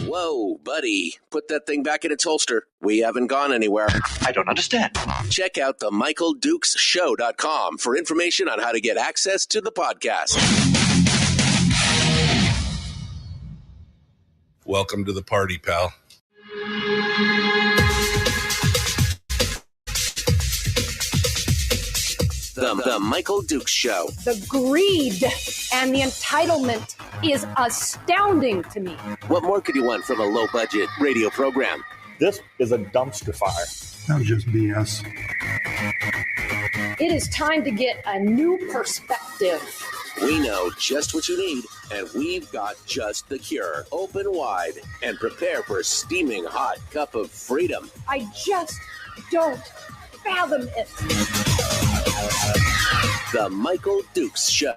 Whoa, buddy. Put that thing back in its holster. We haven't gone anywhere. I don't understand. Check out the MichaelDukesShow.com for information on how to get access to the podcast. Welcome to the party, pal. The Michael Dukes Show. The greed and the entitlement is astounding to me. What more could you want from a low-budget radio program? This is a dumpster fire. That was just BS. It is time to get a new perspective. We know just what you need, and we've got just the cure. Open wide and prepare for a steaming hot cup of freedom. I just don't fathom it. The Michael Dukes Show.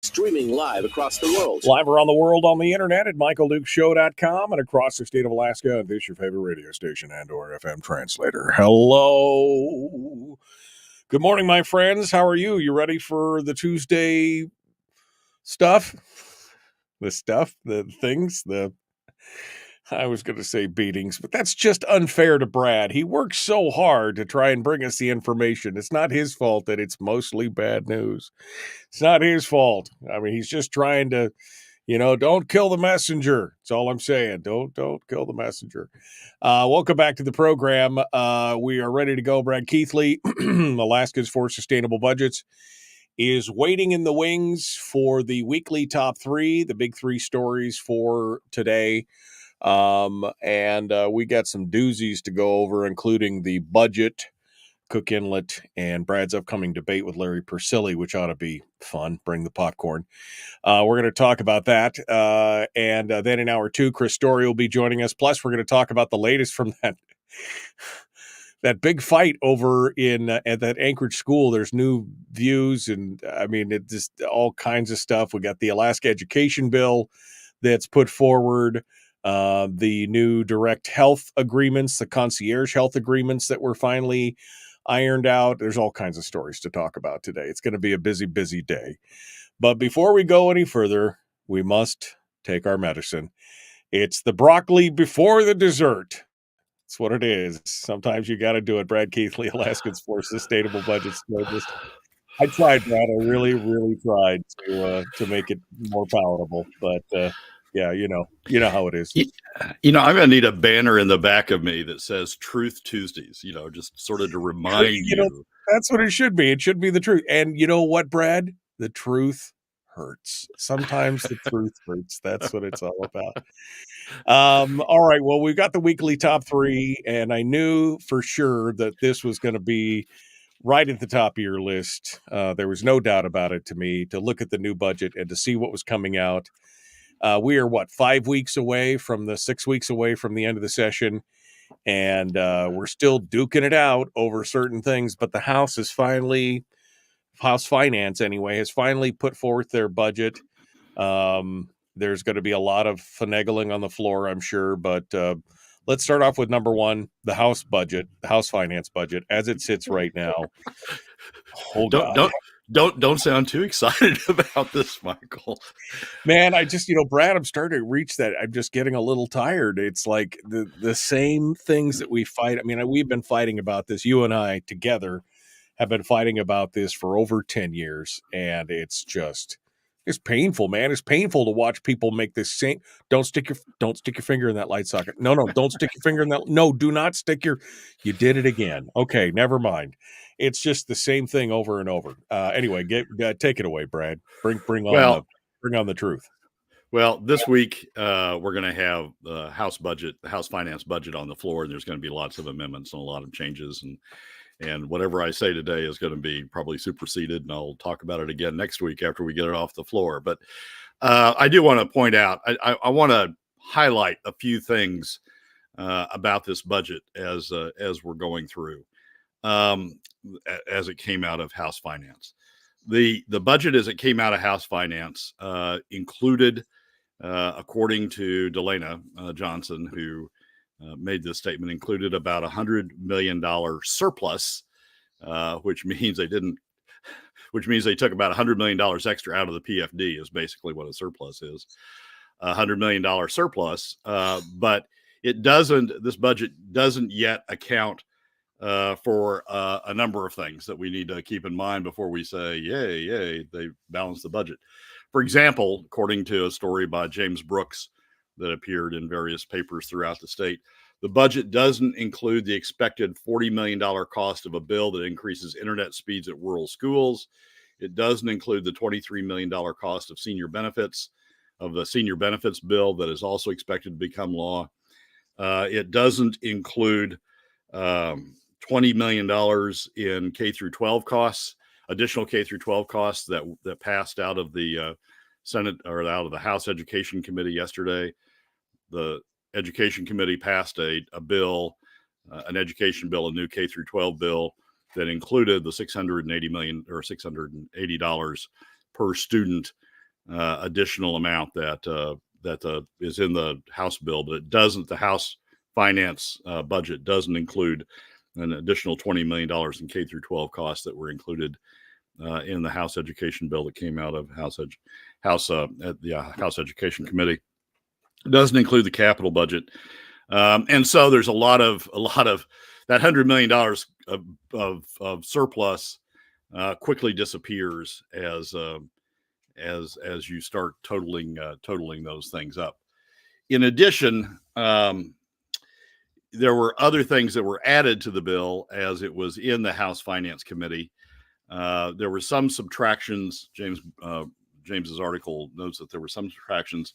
Streaming live across the world. Live around the world on the internet at MichaelDukesShow.com and across the state of Alaska. And this your favorite radio station and/or FM translator. Hello. Good morning, my friends. How are you? You ready for the Tuesday stuff? The things, I was going to say beatings, but that's just unfair to Brad. He works so hard to try and bring us the information. It's not his fault that it's mostly bad news. It's not his fault. I mean, he's just trying to, don't kill the messenger. That's all I'm saying. Don't kill the messenger. Welcome back to the program. We are ready to go. Brad Keithley, Alaskans for Sustainable Budgets, is waiting in the wings for the weekly top three, the big three stories for today. And we got some doozies to go over, including the budget, Cook Inlet, and Brad's upcoming debate with Larry Persily, which ought to be fun. Bring the popcorn. We're going to talk about that. And then in hour two, Chris Story will be joining us. Plus, we're going to talk about the latest from that big fight over at that Anchorage school. There's new views, and I mean, it just all kinds of stuff. We got the Alaska education bill that's put forward. the new direct health agreements, the concierge health agreements that were finally ironed out. There's all kinds of stories to talk about today. It's going to be a busy, busy day. But before we go any further, we must take our medicine. It's the broccoli before the dessert. That's what it is. Sometimes you got to do it. Brad Keithley, Alaskans for Sustainable Budget Strategist. I tried, Brad. I really, really tried to make it more palatable. But yeah, you know how it is. I'm going to need a banner in the back of me that says Truth Tuesdays, just sort of to remind you. That's what it should be. It should be the truth. And you know what, Brad? The truth hurts. Sometimes the truth hurts. That's what it's all about. All right. Well, we've got the weekly top 3, and I knew for sure that this was going to be right at the top of your list. There was no doubt about it to me, to look at the new budget and to see what was coming out. We are 5 weeks away from the 6 weeks away from the end of the session, and we're still duking it out over certain things. But the House Finance anyway, has finally put forth their budget. There's going to be a lot of finagling on the floor, I'm sure, but let's start off with number 1, the House budget, the House Finance budget, as it sits right now. Don't sound too excited about this, Michael. Man, I just, Brad, I'm starting to reach that. I'm just getting a little tired. It's like the same things that we fight. I mean, we've been fighting about this. You and I together have been fighting about this for over 10 years, and it's painful, man. It's painful to watch people make this same. Don't stick your finger in that light socket. No, don't stick your finger in that. No, do not stick your. You did it again. Okay, never mind. It's just the same thing over and over. Anyway, take it away, Brad. Bring on the truth. Well, this week we're going to have the House Finance budget on the floor, and there's going to be lots of amendments and a lot of changes, and whatever I say today is going to be probably superseded, and I'll talk about it again next week after we get it off the floor. But I do want to point out, I want to highlight a few things about this budget as we're going through, as it came out of House Finance. The budget as it came out of House Finance included, according to Delana Johnson, who made this statement, included about $100 million surplus, which means they took about $100 million extra out of the PFD, is basically what a surplus is. $100 million surplus, but this budget doesn't yet account for a number of things that we need to keep in mind before we say, yay, they balanced the budget. For example, according to a story by James Brooks that appeared in various papers throughout the state, the budget doesn't include the expected $40 million cost of a bill that increases internet speeds at rural schools. It doesn't include the $23 million cost of the senior benefits bill that is also expected to become law. It doesn't include $20 million in K through 12 costs, additional K through 12 costs that passed out of the Senate, or out of the House Education Committee yesterday. The Education Committee passed a bill, an education bill, a new K through 12 bill that included the $680 million or $680 per student additional amount that is in the House bill, but it doesn't. The House Finance budget doesn't include an additional $20 million in K through 12 costs that were included in the House Education bill that came out of House Education Committee. It doesn't include the capital budget, and so there's a lot of that $100 million of surplus quickly disappears as you start totaling those things up. In addition, there were other things that were added to the bill as it was in the House Finance Committee. There were some subtractions. James's article notes that there were some subtractions,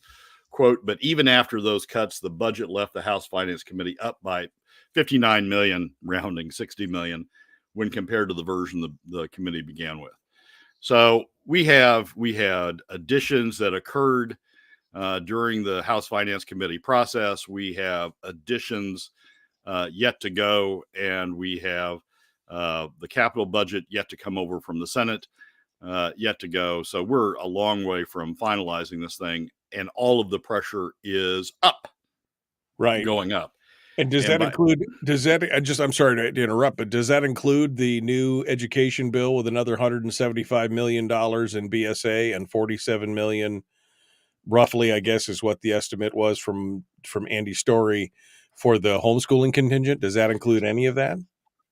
quote, but even after those cuts, the budget left the House Finance Committee up by $59 million, rounding $60 million, when compared to the version the committee began with. So we had additions that occurred during the House Finance Committee process. We have additions yet to go, and we have the capital budget yet to come over from the Senate, yet to go. So we're a long way from finalizing this thing, and all of the pressure is up Right. going up. And does And that include, I'm sorry to interrupt, but does that include the new education bill with another $175 million in BSA and 47 million, roughly, I guess is what the estimate was from Andy Story for the homeschooling contingent? Does that include any of that?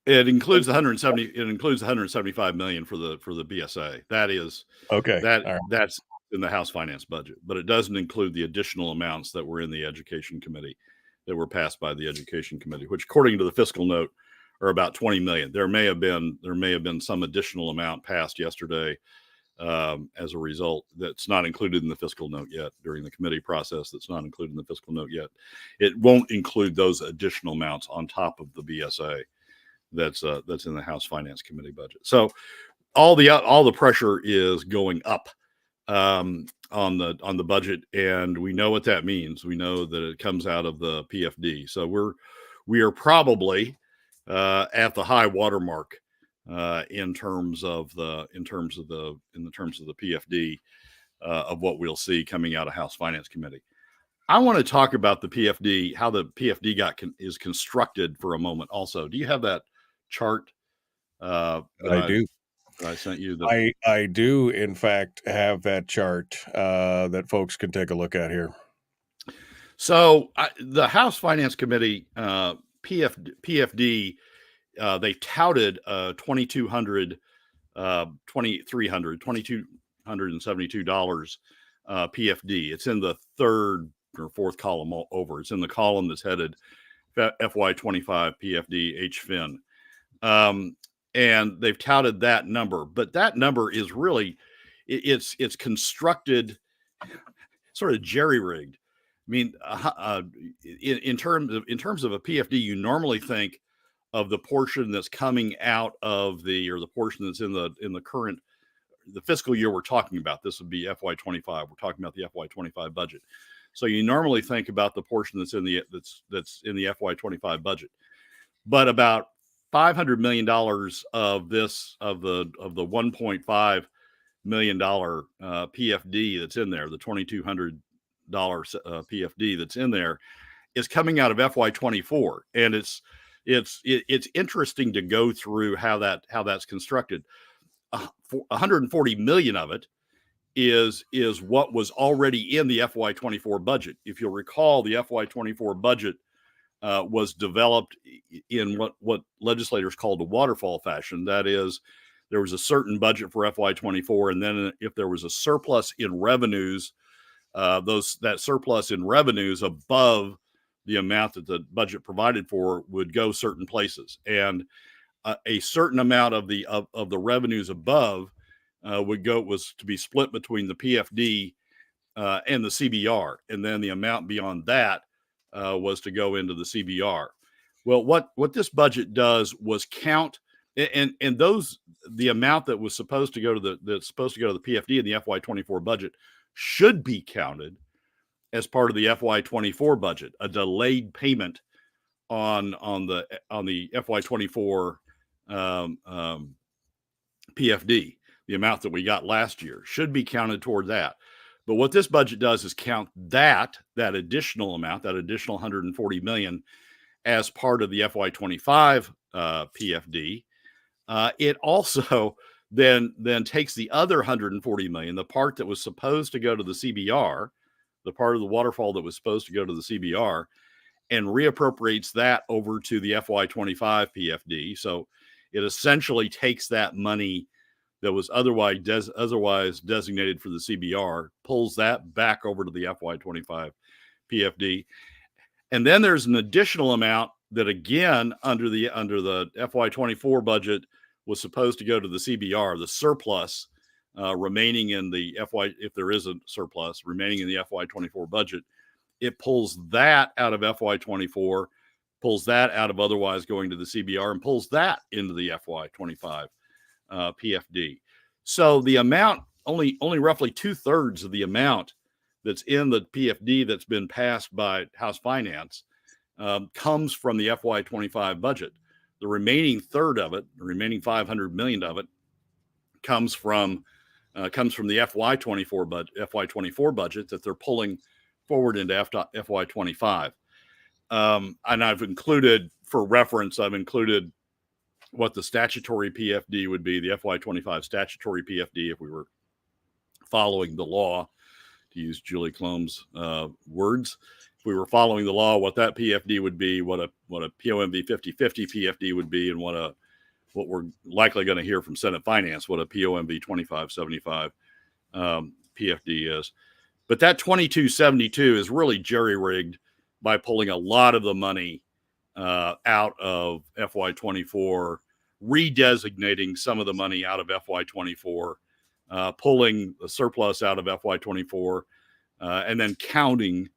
It includes the 175 million for the BSA. That is Okay. All right. that's in the House Finance budget, but it doesn't include the additional amounts that were in the Education Committee that were passed by the Education Committee, which according to the fiscal note are about 20 million. There may have been some additional amount passed yesterday as a result that's not included in the fiscal note yet during the committee process. That's not included in the fiscal note yet. It won't include those additional amounts on top of the BSA that's in the House Finance Committee budget. So all the pressure is going up on the budget, and we know what that means. We know that it comes out of the PFD. So we are probably at the high water mark in terms of the PFD of what we'll see coming out of House Finance Committee. I want to talk about the PFD, how the PFD is constructed for a moment. Also, do you have that chart? I do. I sent you I do, in fact, have that chart that folks can take a look at here. So the House Finance Committee PFD, they touted $2,272 PFD. It's in the third or fourth column over. It's in the column that's headed FY25 PFD HFIN. And they've touted that number, but that number is really, it's constructed sort of jerry-rigged. I mean, in terms of a PFD, you normally think of the portion that's coming out of the portion that's in the current, the fiscal year we're talking about. This would be FY25. We're talking about the FY25 budget. So you normally think about the portion that's in the FY25 budget, but about $500 million of the $1.5 million PFD that's in there, the $2,200 PFD that's in there, is coming out of FY24, and it's interesting to go through how that's constructed. 140 million of it is what was already in the FY24 budget. If you'll recall, the FY24 budget was developed in what legislators called a waterfall fashion. That is, there was a certain budget for FY24, and then if there was a surplus in revenues, that surplus in revenues above the amount that the budget provided for would go certain places, and a certain amount of the revenues above was to be split between the PFD and the CBR, and then the amount beyond that was to go into the CBR. Well, what this budget does was count, and the amount that was supposed to go to the PFD in the FY24 budget should be counted as part of the FY24 budget, a delayed payment on the FY24 PFD. The amount that we got last year should be counted toward that. But what this budget does is count that additional amount, that additional 140 million, as part of the FY25 PFD. It also then takes the other 140 million, the part that was supposed to go to the CBR, the part of the waterfall that was supposed to go to the CBR, and reappropriates that over to the FY25 PFD. So it essentially takes that money that was otherwise designated for the CBR, pulls that back over to the FY25 PFD. And then there's an additional amount that, again, under the FY24 budget was supposed to go to the CBR, the surplus remaining in the if there is a surplus remaining in the FY24 budget. It pulls that out of FY24, pulls that out of otherwise going to the CBR, and pulls that into the FY25 PFD. So the amount, only roughly 2/3 of the amount that's in the PFD that's been passed by House Finance comes from the FY25 budget. The remaining third of it, the remaining 500 million of it, comes from the FY24 budget that they're pulling forward into FY25. And I've included, for reference, what the statutory PFD would be, the FY25 statutory PFD, if we were following the law, to use Julie Clom's words. If we were following the law, what that PFD would be, what a POMV 50/50 PFD would be, and what we're likely going to hear from Senate Finance, what a POMV 25/75 PFD is. But that 2272 is really jerry-rigged by pulling a lot of the money out of FY24, redesignating some of the money out of FY24, pulling the surplus out of FY24, and then counting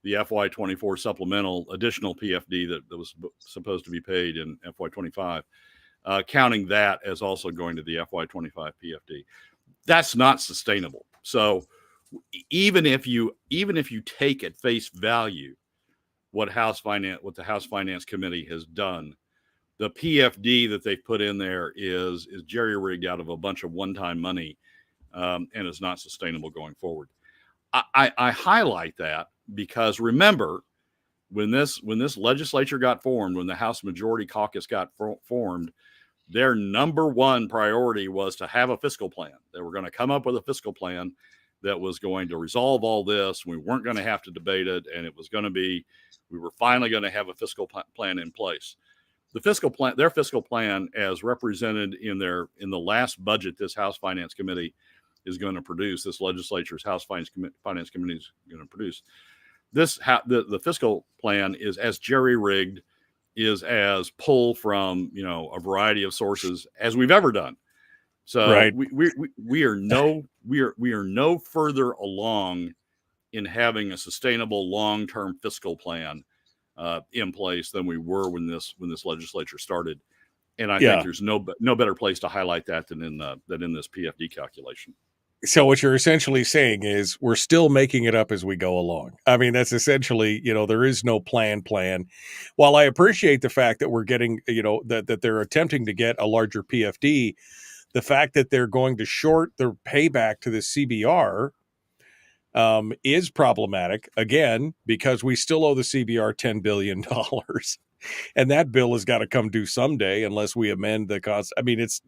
the FY24 supplemental additional PFD that was supposed to be paid in FY25, counting that as also going to the FY25 PFD. That's not sustainable. So even if you take at face value what the House Finance Committee has done, the PFD that they've put in there is jerry-rigged out of a bunch of one-time money, and is not sustainable going forward. I highlight that because, remember, when this legislature got formed, when the House Majority Caucus got formed, their number one priority was to have a fiscal plan. They were going to come up with a fiscal plan that was going to resolve all this. We weren't going to have to debate it, and it was going to be, we were finally going to have a fiscal plan in place. Their fiscal plan, as represented in the last budget this House Finance Committee is going to produce, this legislature's House Finance Committee is going to produce, the fiscal plan is as jerry-rigged, is as pulled from a variety of sources as we've ever done. So right. we are no further along in having a sustainable long-term fiscal plan in place than we were when this legislature started. And I think there's no better place to highlight that than in this PFD calculation. So what you're essentially saying is we're still making it up as we go along. I mean, that's essentially, there is no plan. While I appreciate the fact that we're getting, that they're attempting to get a larger PFD, the fact that they're going to short their payback to the CBR is problematic, again, because we still owe the CBR $10 billion. And that bill has got to come due someday unless we amend the cost. I mean, it's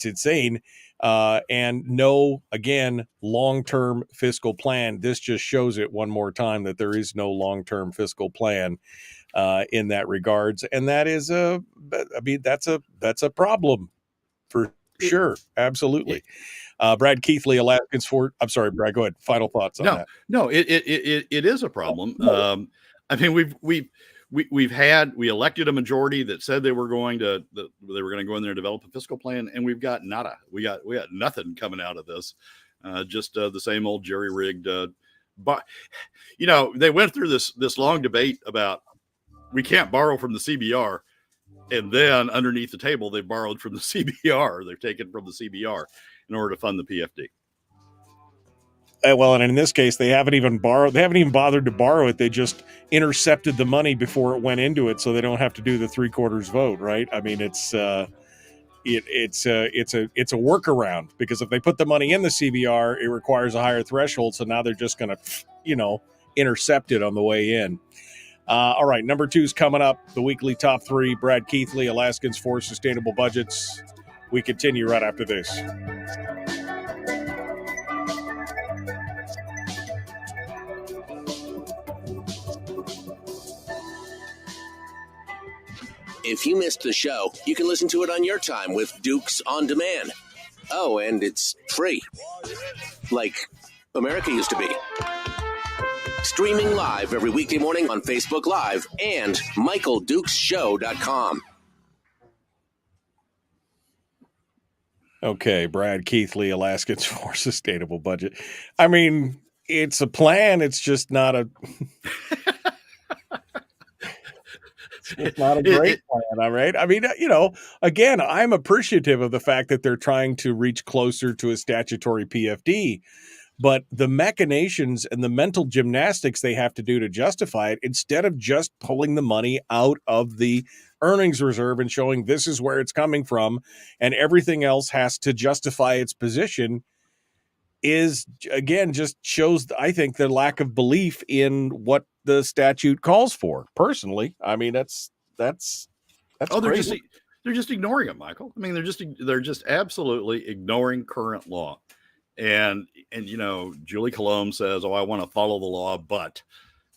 insane. And no, again, long-term fiscal plan. This just shows it one more time that there is no long-term fiscal plan in that regards. And that is that's a problem for sure. Absolutely. Brad Keithley, Alaskans for, I'm sorry, Brad, go ahead. Final thoughts on that. No, it is a problem. I mean, we elected a majority that said they were going to go in there and develop a fiscal plan, and we've got nada. We got nothing coming out of this. Just the same old jerry-rigged. But they went through this long debate about we can't borrow from the CBR, and then underneath the table they borrowed from the CBR. They've taken from the CBR in order to fund the PFD. Well, and in this case, they haven't even bothered to borrow it. They just intercepted the money before it went into it, so they don't have to do the 3/4 vote, right? I mean, it's a workaround, because if they put the money in the CBR, it requires a higher threshold. So now they're just going to, intercept it on the way in. All right, number 2 is coming up. The weekly top 3. Brad Keithley, Alaskans for Sustainable Budgets. We continue right after this. If you missed the show, you can listen to it on your time with Dukes On Demand. Oh, and it's free. Like America used to be. Streaming live every weekday morning on Facebook Live and MichaelDukesShow.com. Okay, Brad Keithley, Alaskans for Sustainable Budget. I mean, it's a plan. It's just not a... It's not a great plan, all right? I mean, again, I'm appreciative of the fact that they're trying to reach closer to a statutory PFD, but the machinations and the mental gymnastics they have to do to justify it, instead of just pulling the money out of the earnings reserve and showing this is where it's coming from and everything else has to justify its position, is, again, just shows, I think, the lack of belief in what the statute calls for. Personally, I mean, that's crazy. They're just ignoring it, Michael. I mean, they're just absolutely ignoring current law. And Julie Colomb says, "Oh, I want to follow the law," but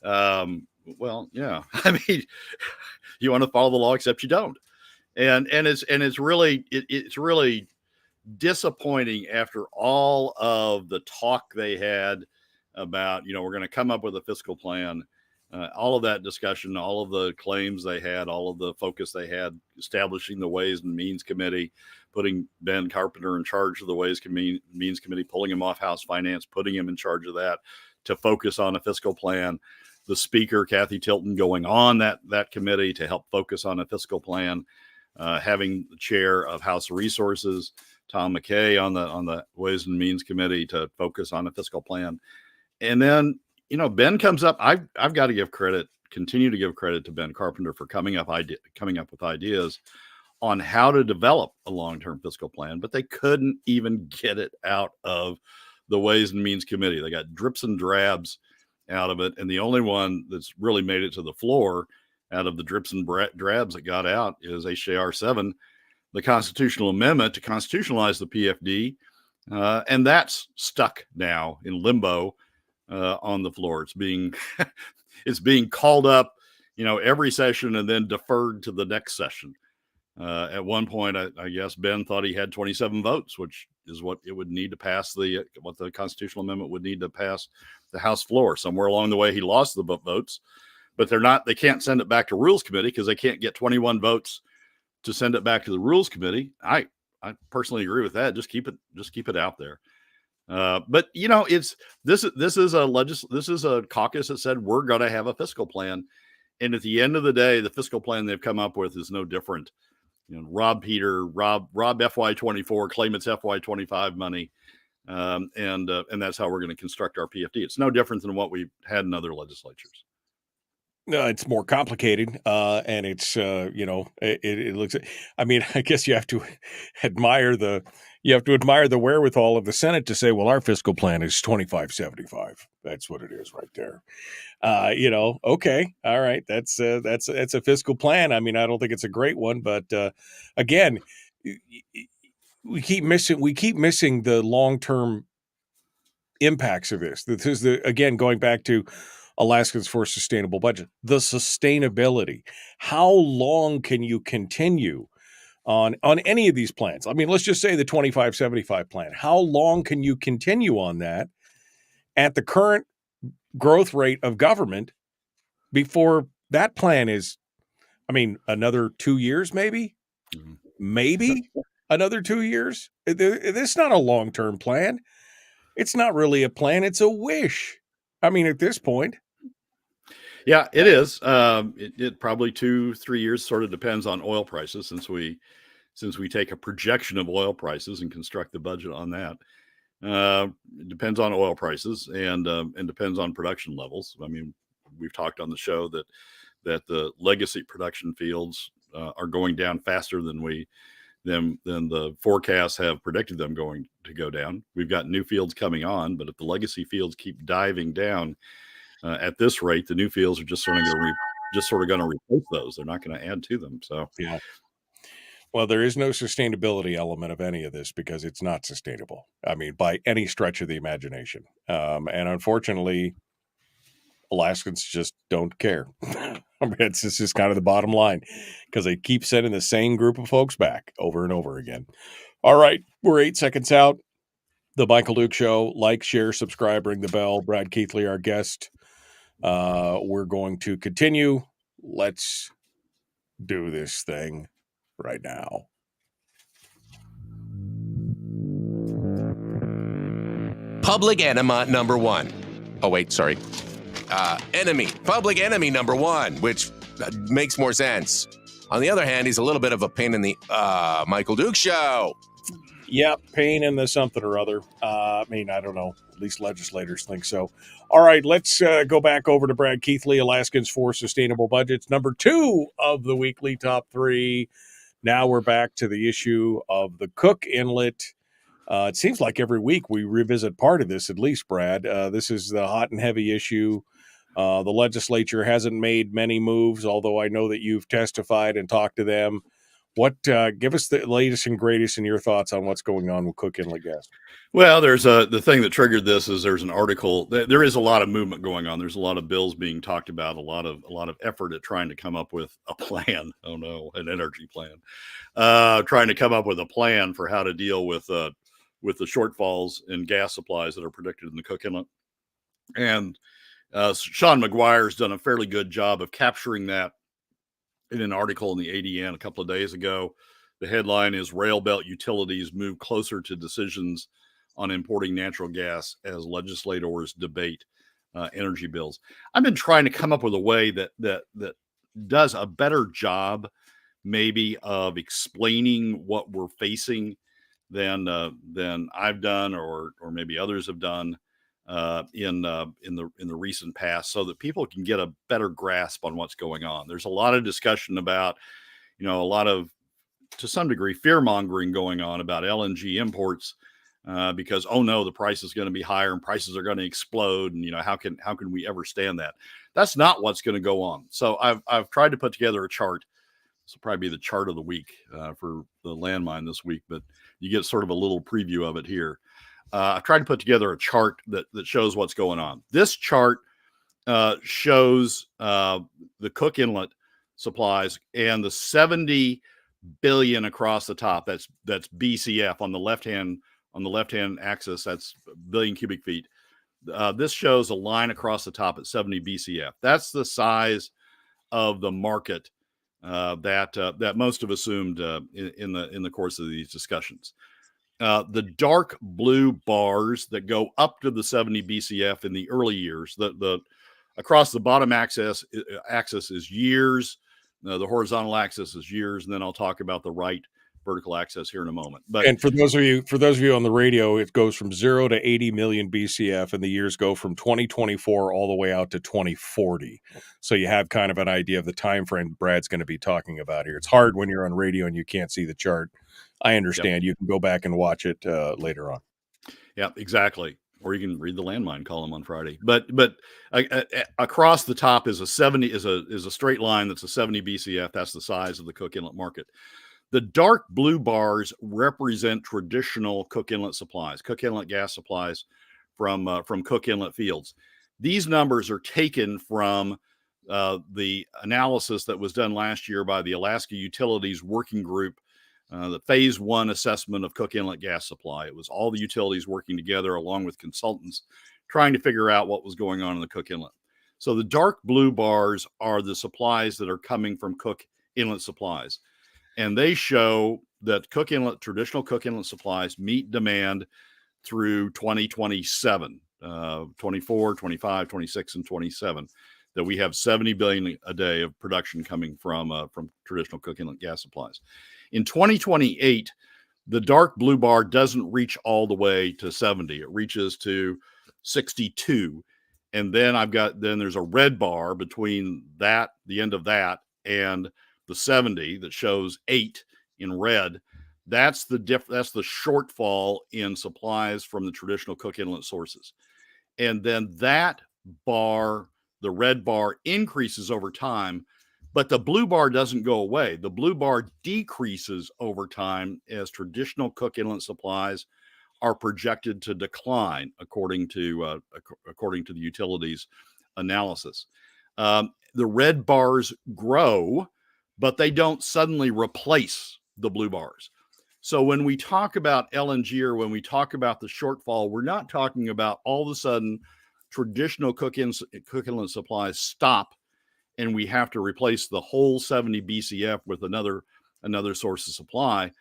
well, yeah. I mean, you want to follow the law, except you don't. And it's really disappointing after all of the talk they had about, we're going to come up with a fiscal plan, all of that discussion, all of the claims they had, all of the focus they had, establishing the Ways and Means Committee, putting Ben Carpenter in charge of the Ways and Means Committee, pulling him off House Finance, putting him in charge of that to focus on a fiscal plan. The Speaker, Kathy Tilton, going on that committee to help focus on a fiscal plan, having the chair of House Resources, Tom McKay, on the Ways and Means Committee to focus on a fiscal plan. And then, Ben comes up. I've got to continue to give credit to Ben Carpenter for coming up with ideas on how to develop a long-term fiscal plan, but they couldn't even get it out of the Ways and Means Committee. They got drips and drabs out of it, and the only one that's really made it to the floor out of the drips and drabs that got out is HJR 7, the constitutional amendment to constitutionalize the PFD, and that's stuck now in limbo on the floor. It's being called up, every session and then deferred to the next session. At one point, I guess Ben thought he had 27 votes, which is what it would need to pass what the constitutional amendment would need to pass the House floor. Somewhere along the way, he lost the votes, but they can't send it back to Rules Committee because they can't get 21 votes to send it back to the Rules Committee. I personally agree with that. Just keep it out there. But this is a caucus that said we're going to have a fiscal plan, and at the end of the day, the fiscal plan they've come up with is no different. Rob FY24, claim it's FY25 money, and that's how we're going to construct our PFD. It's no different than what we've had in other legislatures. No, it's more complicated, and it's it looks. I mean, I guess you have to admire the wherewithal of the Senate to say, well, our fiscal plan is 2575. That's what it is right there. Okay, all right, that's a fiscal plan. I mean, I don't think it's a great one, but again, we keep missing the long-term impacts of this. This is again going back to Alaskans for a Sustainable Budget. The sustainability. How long can you continue on any of these plans? I mean, let's just say the 2575 plan. How long can you continue on that at the current growth rate of government before that plan is, another 2 years, maybe? Mm-hmm. Maybe another 2 years? This is not a long-term plan. It's not really a plan. It's a wish. At this point. Yeah, it is. It probably 2-3 years, sort of depends on oil prices, since we take a projection of oil prices and construct the budget on that. It depends on oil prices and depends on production levels. I mean, we've talked on the show that the legacy production fields are going down faster than the forecasts have predicted them going to go down. We've got new fields coming on, but if the legacy fields keep diving down at this rate, the new fields are just sort of going to replace those. They're not going to add to them. So yeah. Well, there is no sustainability element of any of this because it's not sustainable. By any stretch of the imagination. And unfortunately, Alaskans just don't care. It's just kind of the bottom line because they keep sending the same group of folks back over and over again. All right, we're 8 seconds out. The Michael Duke Show. Like, share, subscribe, ring the bell. Brad Keithley, our guest. We're going to continue. Let's do this thing right now. Public enema number one. Oh, wait, sorry. Public enemy number one, which makes more sense. On the other hand, he's a little bit of a pain in the Michael Duke Show. Yep, pain in the something or other. I don't know. At least legislators think so. All right, let's go back over to Brad Keithley, Alaskans for Sustainable Budgets, number 2 of the weekly top 3. Now we're back to the issue of the Cook Inlet It seems like every week we revisit part of this, at least, Brad. This is the hot and heavy issue. The legislature hasn't made many moves, although I know that you've testified and talked to them. Give us the latest and greatest in your thoughts on what's going on with Cook Inlet gas. Well, the thing that triggered this is there's an article. There is a lot of movement going on. There's a lot of bills being talked about. A lot of effort at trying to come up with a plan. Oh no, an energy plan. Trying to come up with a plan for how to deal with the shortfalls in gas supplies that are predicted in the Cook Inlet. And Sean McGuire's done a fairly good job of capturing that in an article in the ADN a couple of days ago. The headline is Rail Belt Utilities Move Closer to Decisions on Importing Natural Gas as Legislators Debate Energy Bills. I've been trying to come up with a way that does a better job maybe of explaining what we're facing than I've done or maybe others have done in the recent past, so that people can get a better grasp on what's going on. There's a lot of discussion about, a lot of, to some degree, fear mongering going on about LNG imports because, oh no, the price is going to be higher and prices are going to explode, and how can we ever stand that? That's not what's going to go on. So I've tried to put together a chart. This will probably be the chart of the week for the landmine this week, but you get sort of a little preview of it here. I've tried to put together a chart that shows what's going on. This chart shows the Cook Inlet supplies and the 70 billion across the top. That's BCF on the left hand axis. That's billion cubic feet. This shows a line across the top at 70 BCF. That's the size of the market that most have assumed in the course of these discussions. The dark blue bars that go up to the 70 BCF in the early years, the across the bottom axis is years, the horizontal axis is years, and then I'll talk about the right vertical axis here in a moment. And for those of you on the radio, it goes from 0 to 80 million BCF, and the years go from 2024 all the way out to 2040. So you have kind of an idea of the time frame Brad's going to be talking about here. It's hard when you're on radio and you can't see the chart. I understand. Yep. You can go back and watch it later on. Yeah, exactly. Or you can read the landmine column on Friday. But across the top is a 70 is a straight line that's a 70 BCF. That's the size of the Cook Inlet market. The dark blue bars represent traditional Cook Inlet supplies, Cook Inlet gas supplies from Cook Inlet fields. These numbers are taken from the analysis that was done last year by the Alaska Utilities Working Group, the phase 1 assessment of Cook Inlet gas supply. It was all the utilities working together along with consultants trying to figure out what was going on in the Cook Inlet. So the dark blue bars are the supplies that are coming from Cook Inlet supplies. And they show that traditional Cook Inlet supplies meet demand through 2027, 24, 25, 26, and 27, that we have 70 billion a day of production coming from traditional Cook Inlet gas supplies. In 2028, the dark blue bar doesn't reach all the way to 70. It reaches to 62. And then there's a red bar between that, the end of that, and the 70 that shows 8 in red. That's the shortfall in supplies from the traditional Cook Inlet sources. And then that bar, the red bar, increases over time, but the blue bar doesn't go away. The blue bar decreases over time as traditional Cook Inlet supplies are projected to decline, according to the utilities analysis. The red bars grow, but they don't suddenly replace the blue bars. So when we talk about LNG or when we talk about the shortfall, we're not talking about all of a sudden traditional Cook Inlet supplies stop and we have to replace the whole 70 BCF with another source of supply.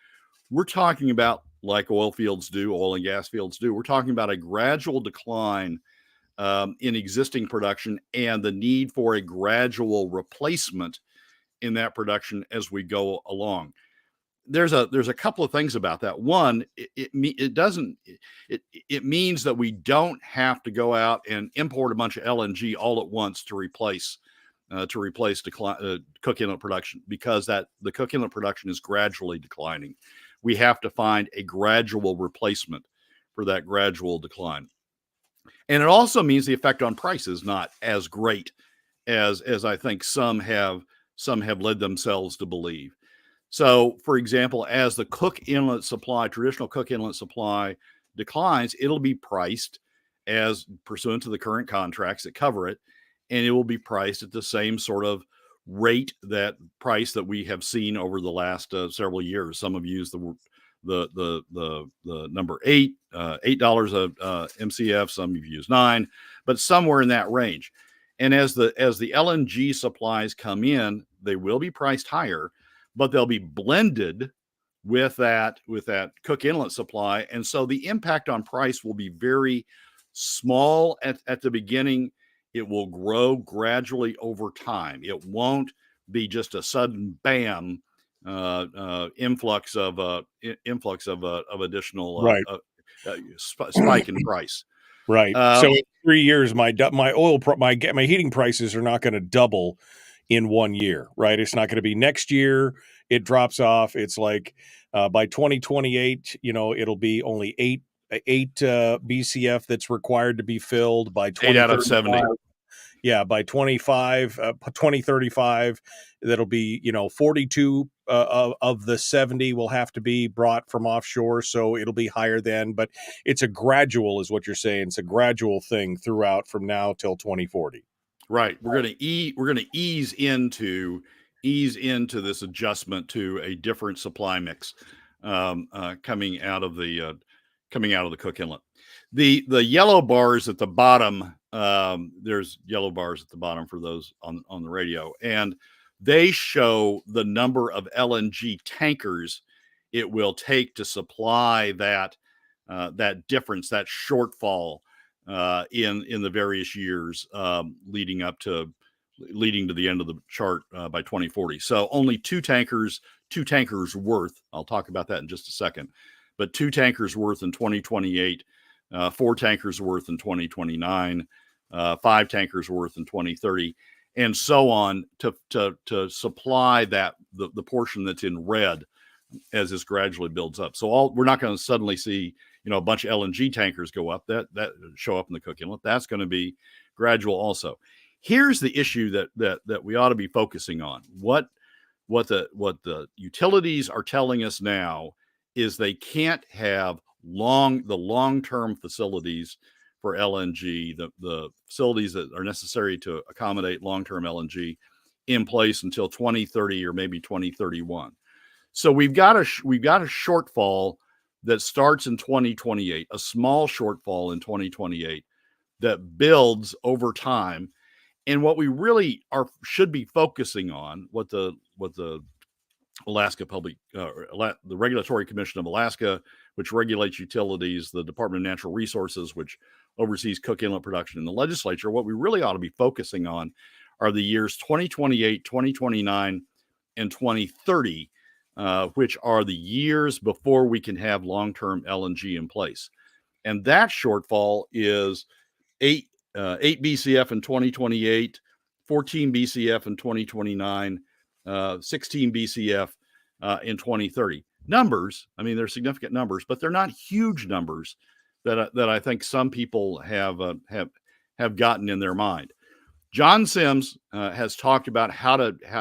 We're talking about, like oil and gas fields do, we're talking about a gradual decline in existing production and the need for a gradual replacement in that production as we go along. There's a couple of things about that. One, it means that we don't have to go out and import a bunch of LNG all at once to replace Cook Inlet production, because the Cook Inlet production is gradually declining. we have to find a gradual replacement for that gradual decline. And it also means the effect on price is not as great as I think some have led themselves to believe. So, for example, as the traditional Cook Inlet supply declines, it'll be priced as pursuant to the current contracts that cover it, and it will be priced at the same sort of price that we have seen over the last several years. Some have used the number $8 a MCF. Some have used $9, but somewhere in that range. And as the LNG supplies come in, they will be priced higher, but they'll be blended with that Cook Inlet supply, and so the impact on price will be very small at the beginning. It will grow gradually over time. It won't be just a sudden bam influx of additional Right. spike in price. Right. So in 3 years, my heating prices are not going to double in 1 year, right? It's not going to be next year. It drops off. It's like by 2028, it'll be only eight BCF that's required to be filled by 8 out of 70. Yeah, by 2035, that'll be 42 of the 70 will have to be brought from offshore, so it'll be higher then. But it's a gradual, is what you're saying. It's a gradual thing throughout from now till 2040. Right. We're going to ease into this adjustment to a different supply mix coming out of the Cook Inlet. The yellow bars at the bottom. There's yellow bars at the bottom for those on the radio, and they show the number of LNG tankers it will take to supply that difference, that shortfall in the various years leading to the end of the chart by 2040. So only two tankers worth. I'll talk about that in just a second, but 2 tankers worth in 2028, 4 tankers worth in 2029, 5 tankers worth in 2030, and so on to supply the portion that's in red as this gradually builds up. So we're not going to suddenly see a bunch of LNG tankers go up that show up in the Cook Inlet. That's going to be gradual also. Here's the issue that we ought to be focusing on. What the utilities are telling us now is they can't have the long-term facilities for LNG, the facilities that are necessary to accommodate long-term LNG in place until 2030 or maybe 2031. So we've got a shortfall that starts in 2028, a small shortfall in 2028 that builds over time. And what we really should be focusing on, what the Alaska the Regulatory Commission of Alaska, which regulates utilities, the Department of Natural Resources, which oversees Cook Inlet production in the legislature, what we really ought to be focusing on are the years 2028, 2029, and 2030, which are the years before we can have long-term LNG in place. And that shortfall is 8 BCF in 2028, 14 BCF in 2029, 16 BCF in 2030. Numbers, I mean, they're significant numbers, but they're not huge numbers that I think some people have gotten in their mind. John Sims has talked about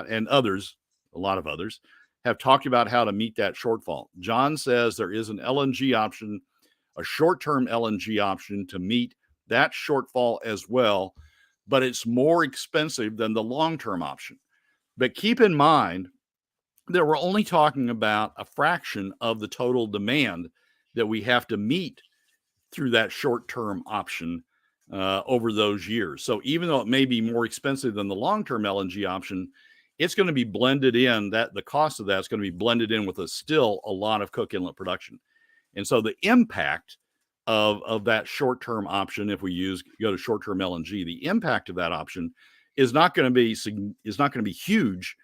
and others, a lot of others, have talked about how to meet that shortfall. John says there is an LNG option, a short-term LNG option to meet that shortfall as well, but it's more expensive than the long-term option. But keep in mind that we're only talking about a fraction of the total demand that we have to meet through that short-term option over those years. So even though it may be more expensive than the long-term LNG option, it's going to be blended in, that the cost of that is going to be blended in with still a lot of Cook Inlet production. And so the impact of that short-term option, if we go to short-term LNG, the impact of that option is not going to be huge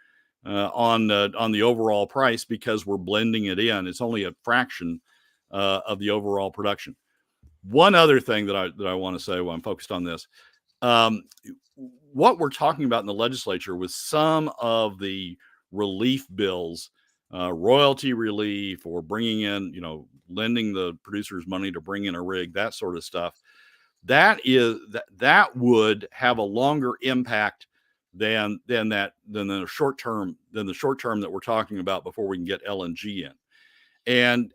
on the overall price, because we're blending it in. It's only a fraction of the overall production. One other thing that I want to say while I'm focused on this, what we're talking about in the legislature with some of the relief bills royalty relief or bringing in, lending the producers money to bring in a rig, that sort of stuff. That would have a longer impact than the short term that we're talking about before we can get LNG in. And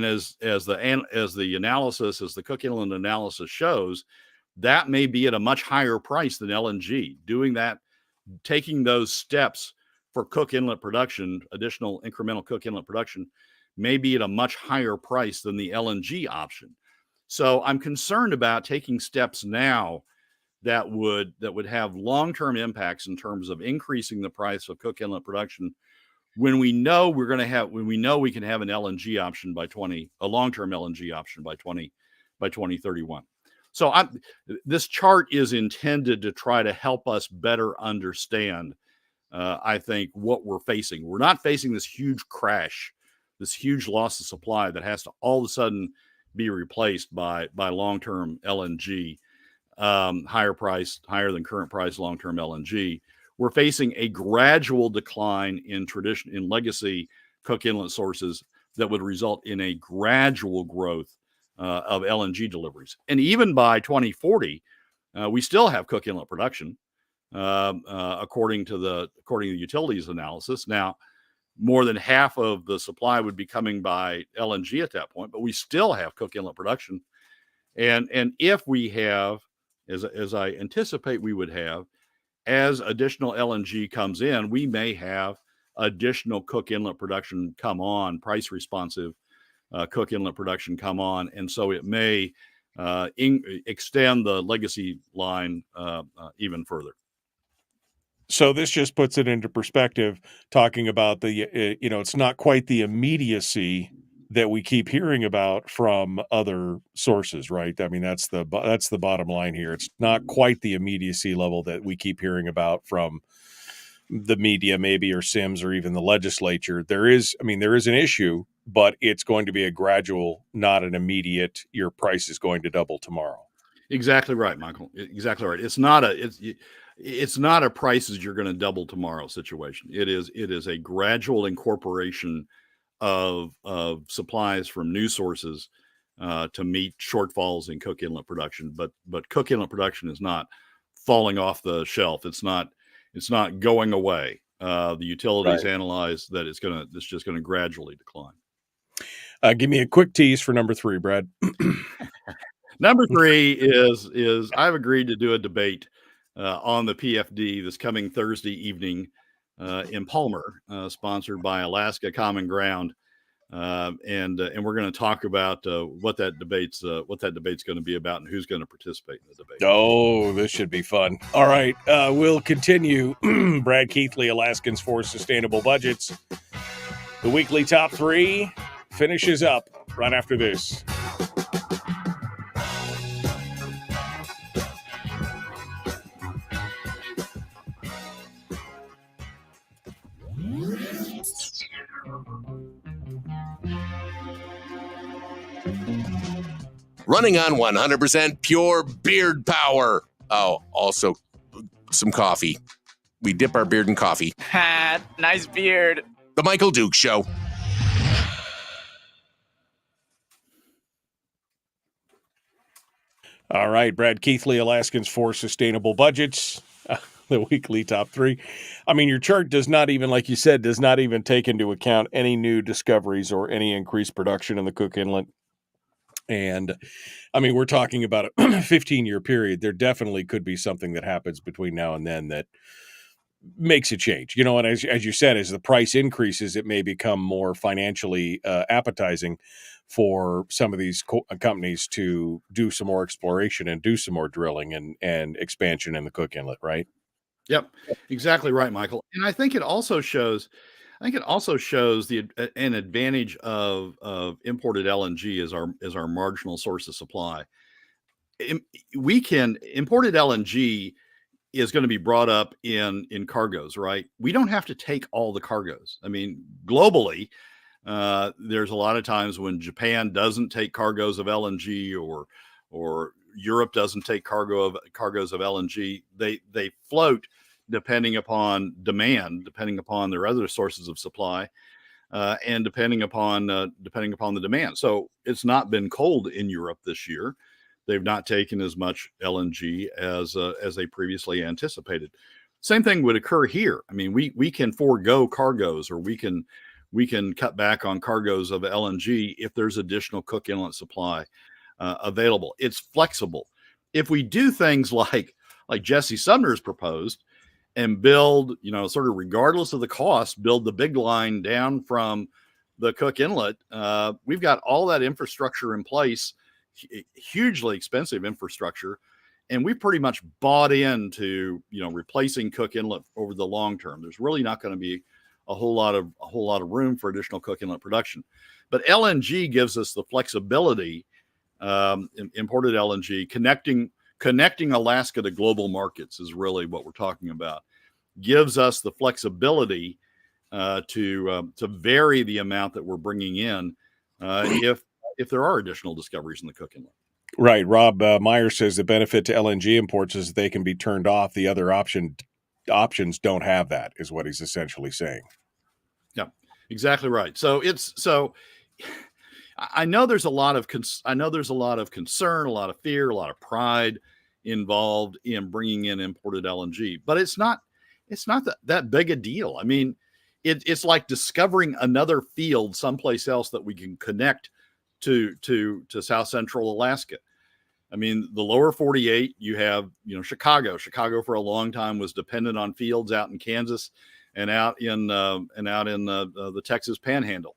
as the analysis, as the Cook Inlet analysis shows, that may be at a much higher price than LNG. Doing that, taking those steps for Cook Inlet production, additional incremental Cook Inlet production, may be at a much higher price than the LNG option. So I'm concerned about taking steps now that would have long-term impacts in terms of increasing the price of Cook Inlet production when we know we can have an LNG option a long-term LNG option by 2031. So this chart is intended to try to help us better understand, I think, what we're facing. We're not facing this huge crash, this huge loss of supply that has to all of a sudden be replaced by long-term LNG, higher than current price long-term LNG. We're facing a gradual decline in legacy Cook Inlet sources that would result in a gradual growth of LNG deliveries. And even by 2040, we still have Cook Inlet production, according to the utilities analysis. Now, more than half of the supply would be coming by LNG at that point, but we still have Cook Inlet production. And if we have, as I anticipate we would have, as additional LNG comes in, we may have additional Cook Inlet production come on, price responsive Cook Inlet production come on. And so it may extend the legacy line even further. So this just puts it into perspective, talking about it's not quite the immediacy that we keep hearing about from other sources, right? I mean, that's the bottom line here. It's not quite the immediacy level that we keep hearing about from the media, maybe, or Sims, or even the legislature. There is an issue, but it's going to be a gradual, not an immediate, your price is going to double tomorrow. Exactly right, Michael. Exactly right. It's not a prices you're going to double tomorrow situation. It is a gradual incorporation of supplies from new sources to meet shortfalls in Cook Inlet production. But Cook Inlet production is not falling off the shelf. It's not going away. The utilities analyze that it's just going to gradually decline. Give me a quick tease for number 3, Brad. Number 3 is I've agreed to do a debate on the PFD this coming Thursday evening in Palmer, sponsored by Alaska Common Ground, and we're going to talk about what that debate's going to be about and who's going to participate in the debate. Oh, this should be fun. All right, we'll continue. Brad Keithley, Alaskans for Sustainable Budgets. The weekly top 3 finishes up right after this. Running on 100% pure beard power. Oh, also some coffee. We dip our beard in coffee. Ha, nice beard. The Michael Duke Show. All right, Brad Keithley, Alaskans for Sustainable Budgets. The weekly top 3. I mean, your chart does not even, like you said, take into account any new discoveries or any increased production in the Cook Inlet. And I mean, we're talking about a 15-year period. There definitely could be something that happens between now and then that makes a change. And as you said, as the price increases, it may become more financially appetizing for some of these companies to do some more exploration and do some more drilling and expansion in the Cook Inlet, right? Yep, exactly right, Michael. And I think it also shows an advantage of imported LNG as our marginal source of supply. Imported LNG is going to be brought up in cargoes, right? We don't have to take all the cargoes. I mean, globally, there's a lot of times when Japan doesn't take cargoes of LNG or Europe doesn't take cargoes of LNG. They float depending upon demand, depending upon their other sources of supply. and depending upon the demand. So it's not been cold in Europe this year. They've not taken as much LNG as they previously anticipated. Same thing would occur here. I mean, we can forego cargoes, or we can cut back on cargoes of LNG if there's additional Cook Inlet supply available. It's flexible. If we do things like Jesse Sumner's proposed and build, sort of regardless of the cost, build the big line down from the Cook Inlet, we've got all that infrastructure in place, hugely expensive infrastructure. And we pretty much bought into, replacing Cook Inlet over the long term. There's really not going to be a whole lot of room for additional Cook Inlet production. But LNG gives us the flexibility, imported LNG, connecting Alaska to global markets is really what we're talking about. Gives us the flexibility to vary the amount that we're bringing in if there are additional discoveries in the Cook Inlet. Right. Rob Meyer says the benefit to LNG imports is they can be turned off. The other options don't have that, is what he's essentially saying. Yeah, exactly right. So I know there's a lot of concern, a lot of fear, a lot of pride involved in bringing in imported LNG, but it's not that big a deal. I mean, it's like discovering another field someplace else that we can connect to South Central Alaska. I mean, the lower 48, you have, Chicago. Chicago for a long time was dependent on fields out in Kansas and out in the Texas Panhandle.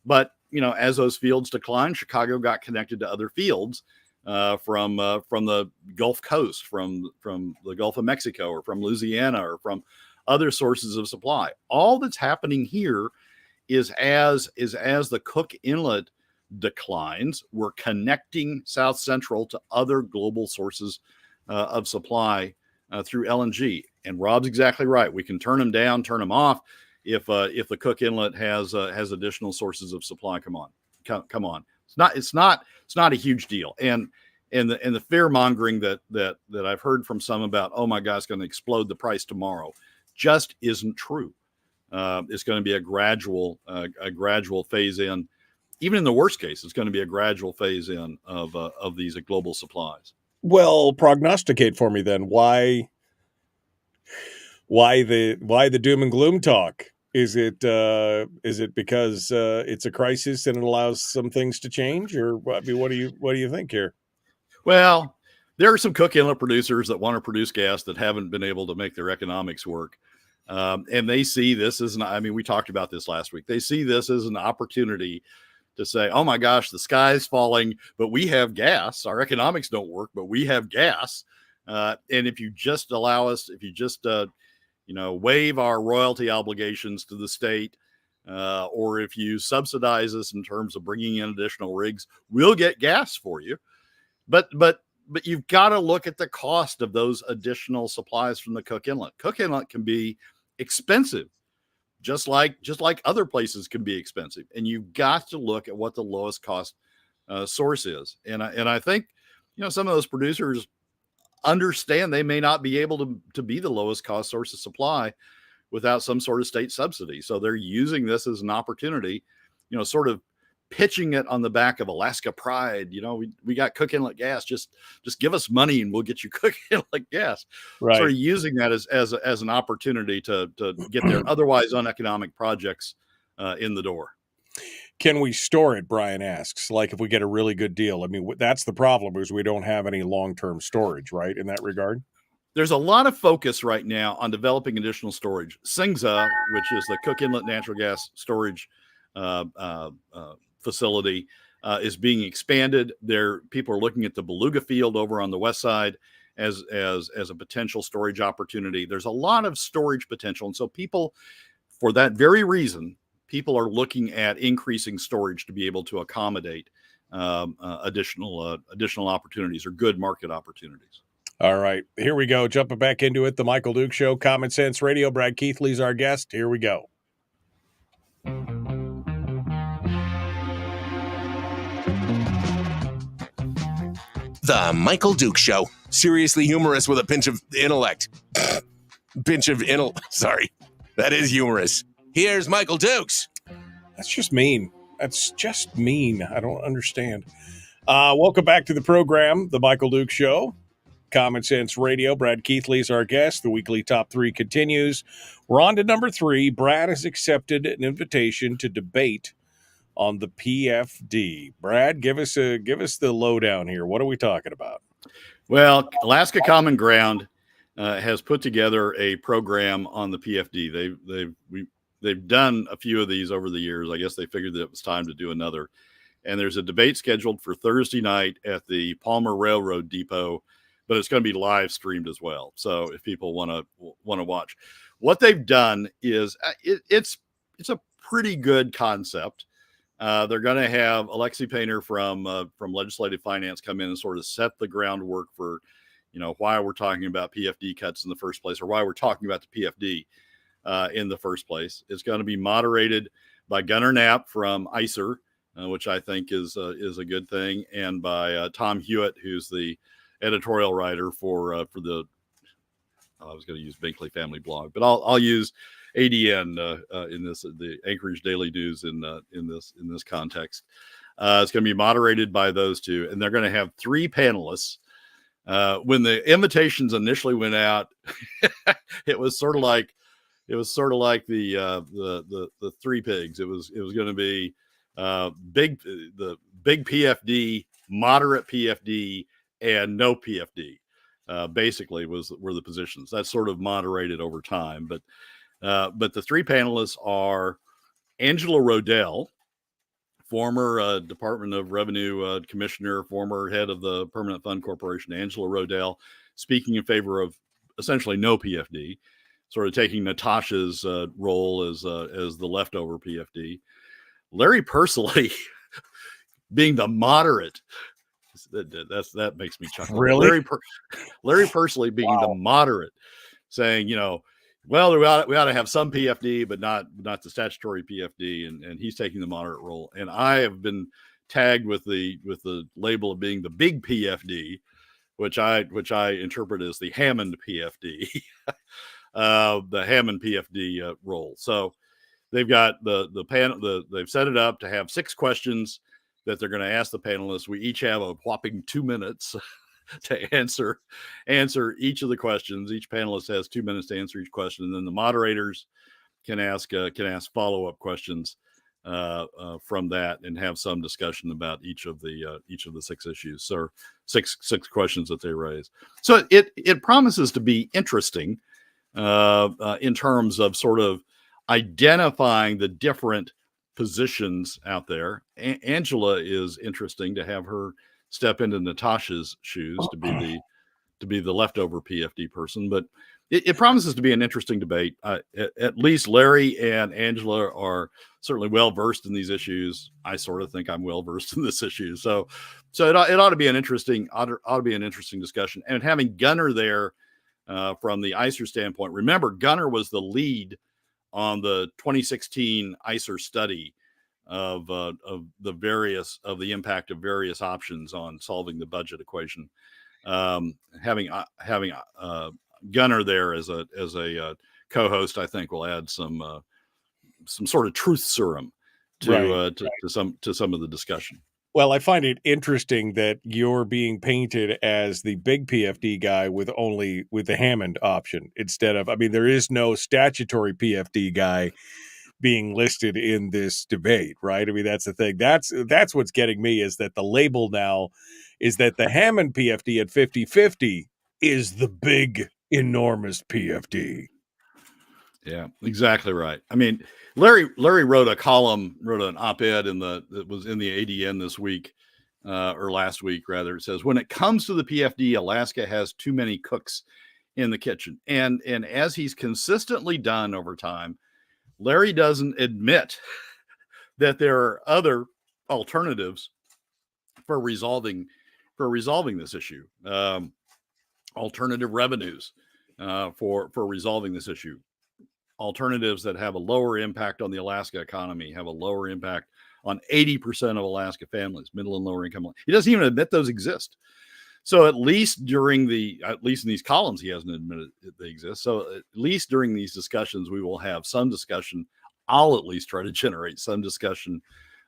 But, as those fields declined, Chicago got connected to other fields from the Gulf Coast, from the Gulf of Mexico, or from Louisiana, or from other sources of supply. All that's happening here is as the Cook Inlet declines, we're connecting South Central to other global sources of supply through LNG. And Rob's exactly right. We can turn them down, turn them off if the Cook Inlet has additional sources of supply. Come on. It's not a huge deal. And the fear mongering that I've heard from some about, oh my God, it's going to explode the price tomorrow, just isn't true. It's going to be a gradual phase in. Even in the worst case, it's going to be a gradual phase in of these global supplies. Well, prognosticate for me then. Why the doom and gloom talk? Is it because it's a crisis and it allows some things to change, or what do you think here? Well, there are some Cook Inlet producers that want to produce gas that haven't been able to make their economics work, and they see this as we talked about this last week. They see this as an opportunity to say, oh my gosh, the sky's falling, but we have gas. Our economics don't work, but we have gas. And if you just waive our royalty obligations to the state, or if you subsidize us in terms of bringing in additional rigs, we'll get gas for you. But you've got to look at the cost of those additional supplies from the Cook Inlet. Cook Inlet can be expensive, just like other places can be expensive. And you've got to look at what the lowest cost source is. And I think, some of those producers understand they may not be able to be the lowest cost source of supply without some sort of state subsidy. So they're using this as an opportunity, sort of pitching it on the back of Alaska pride. We got Cook Inlet gas. Just give us money and we'll get you Cook Inlet gas. Right. Sort of using that as an opportunity to get their otherwise uneconomic projects in the door. Can we store it? Brian asks, like if we get a really good deal. I mean, that's the problem, is we don't have any long-term storage, right? In that regard. There's a lot of focus right now on developing additional storage. Singza, which is the Cook Inlet natural gas storage facility, is being expanded. People are looking at the Beluga field over on the west side as a potential storage opportunity. There's a lot of storage potential, and so people, for that very reason, people are looking at increasing storage to be able to accommodate additional opportunities or good market opportunities. All right, here we go. Jumping back into it, the Michael Duke Show, Common Sense Radio. Brad Keithley's our guest. Here we go. The Michael Duke Show. Seriously humorous with a pinch of intellect. Sorry. That is humorous. Here's Michael Dukes. That's just mean. That's just mean. I don't understand. Welcome back to the program, The Michael Duke Show. Common Sense Radio. Brad Keithley is our guest. The weekly top three continues. We're on to number 3. Brad has accepted an invitation to debate on the PFD. Brad, give us the lowdown here. What are we talking about? Well, Alaska Common Ground has put together a program on the PFD. They've done a few of these over the years. I guess they figured that it was time to do another. And there's a debate scheduled for Thursday night at the Palmer Railroad Depot, but it's going to be live streamed as well. So if people want to watch, what they've done is it's a pretty good concept. They're going to have Alexi Painter from Legislative Finance come in and sort of set the groundwork for, why we're talking about PFD cuts in the first place, or why we're talking about the PFD in the first place. It's going to be moderated by Gunnar Knapp from ICER, which I think is a good thing, and by Tom Hewitt, who's the editorial writer for the. I was going to use Binkley Family Blog, but I'll use ADN in this, the Anchorage Daily News in this context. It's going to be moderated by those two, and they're going to have 3 panelists. When the invitations initially went out, it was sort of like the Three Pigs. It was going to be the big PFD, moderate PFD, and no PFD. Basically were the positions. That's sort of moderated over time, but the 3 panelists are Angela Rodell, former Department of Revenue commissioner, former head of the Permanent Fund Corporation. Angela Rodell, speaking in favor of essentially no PFD, sort of taking Natasha's role as the leftover PFD. Larry Persily being the moderate. That makes me chuckle. Really? Larry Persily being the moderate, saying, well, we ought to have some PFD, but not the statutory PFD, and he's taking the moderate role. And I have been tagged with the label of being the big PFD, which I interpret as the Hammond PFD, the Hammond PFD role. So they've got the panel. They've set it up to have 6 questions that they're going to ask the panelists. We each have a whopping 2 minutes to answer each of the questions. Each panelist has 2 minutes to answer each question, and then the moderators can ask follow-up questions from that, and have some discussion about each of the 6 issues, or six questions that they raise. So it promises to be interesting in terms of sort of identifying the different positions out there. Angela is interesting to have her step into Natasha's shoes to be the leftover PFD person, but it promises to be an interesting debate. At least Larry and Angela are certainly well versed in these issues. I sort of think I'm well versed in this issue, so it ought to be an interesting discussion. And having Gunnar there from the ICER standpoint, remember Gunnar was the lead on the 2016 ICER study of the impact of various options on solving the budget equation. Having Gunnar there as a co-host, I think, will add some sort of truth serum to some of the discussion. Well, I find it interesting that you're being painted as the big PFD guy with the Hammond option instead of, there is no statutory PFD guy being listed in this debate, right? That's the thing. That's what's getting me, is that the label now is that the Hammond PFD at 50-50 is the big, enormous PFD. Yeah, exactly right. Larry wrote an op-ed that was in the ADN this week, or last week rather. It says, when it comes to the PFD, Alaska has too many cooks in the kitchen. And as he's consistently done over time, Larry doesn't admit that there are other alternatives for resolving this issue. Alternative revenues for resolving this issue. Alternatives that have a lower impact on the Alaska economy, have a lower impact on 80% of Alaska families, middle and lower income. He doesn't even admit those exist. So at least in these columns, he hasn't admitted they exist. So at least during these discussions, we will have some discussion I'll at least try to generate some discussion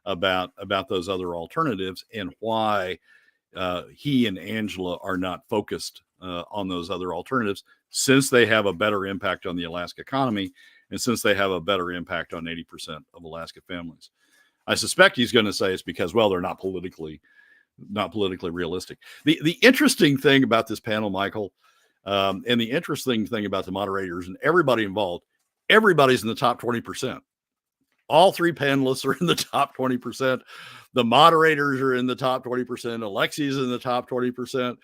about those other alternatives and why he and Angela are not focused on those other alternatives, since they have a better impact on the Alaska economy and since they have a better impact on 80% of Alaska families. I suspect he's going to say it's because, well, they're not politically realistic. The interesting thing about this panel, Michael, and the interesting thing about the moderators and everybody involved, everybody's in the top 20%. All three panelists are in the top 20%. The moderators are in the top 20%. Alexi's in the top 20%.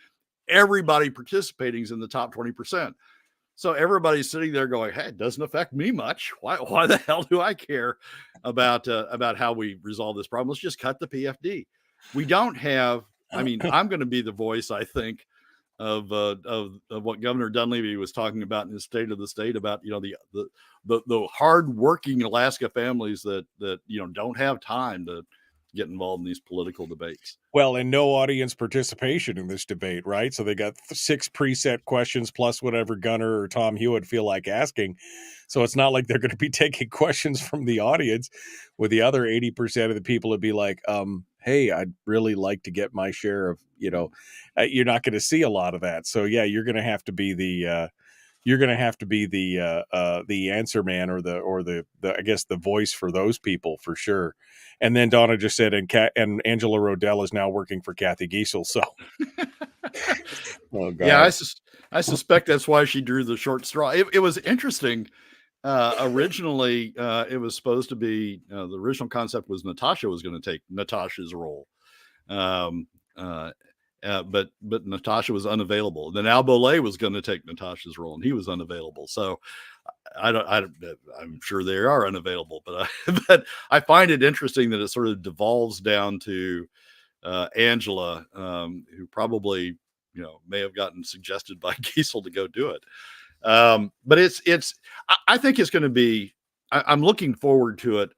Everybody participating is in the top 20%. So everybody's sitting there going, hey, it doesn't affect me much. Why the hell do I care about how we resolve this problem? Let's just cut the PFD. We don't have, I mean, I'm going to be the voice, I think, of what Governor Dunleavy was talking about in his State of the State about, the hardworking Alaska families that don't have time to get involved in these political debates. Well, and no audience participation in this debate, right? So they got 6 preset questions plus whatever Gunner or Tom Hewitt feel like asking. So it's not like they're going to be taking questions from the audience, with the other 80% of the people to be like, hey, I'd really like to get my share of, you're not going to see a lot of that. So yeah, you're going to have to be the answer man or the I guess the voice for those people for sure. And then Donna just said, and Angela Rodell is now working for Kathy Giesel. So, oh God. Yeah, I suspect that's why she drew the short straw. It was interesting. Originally, it was supposed to be the original concept was Natasha was going to take Natasha's role, but Natasha was unavailable. Then Al Bolay was going to take Natasha's role, and he was unavailable. So I'm sure they are unavailable, but I find it interesting that it sort of devolves down to Angela, who probably may have gotten suggested by Giesel to go do it. But I think it's going to be, I'm looking forward to it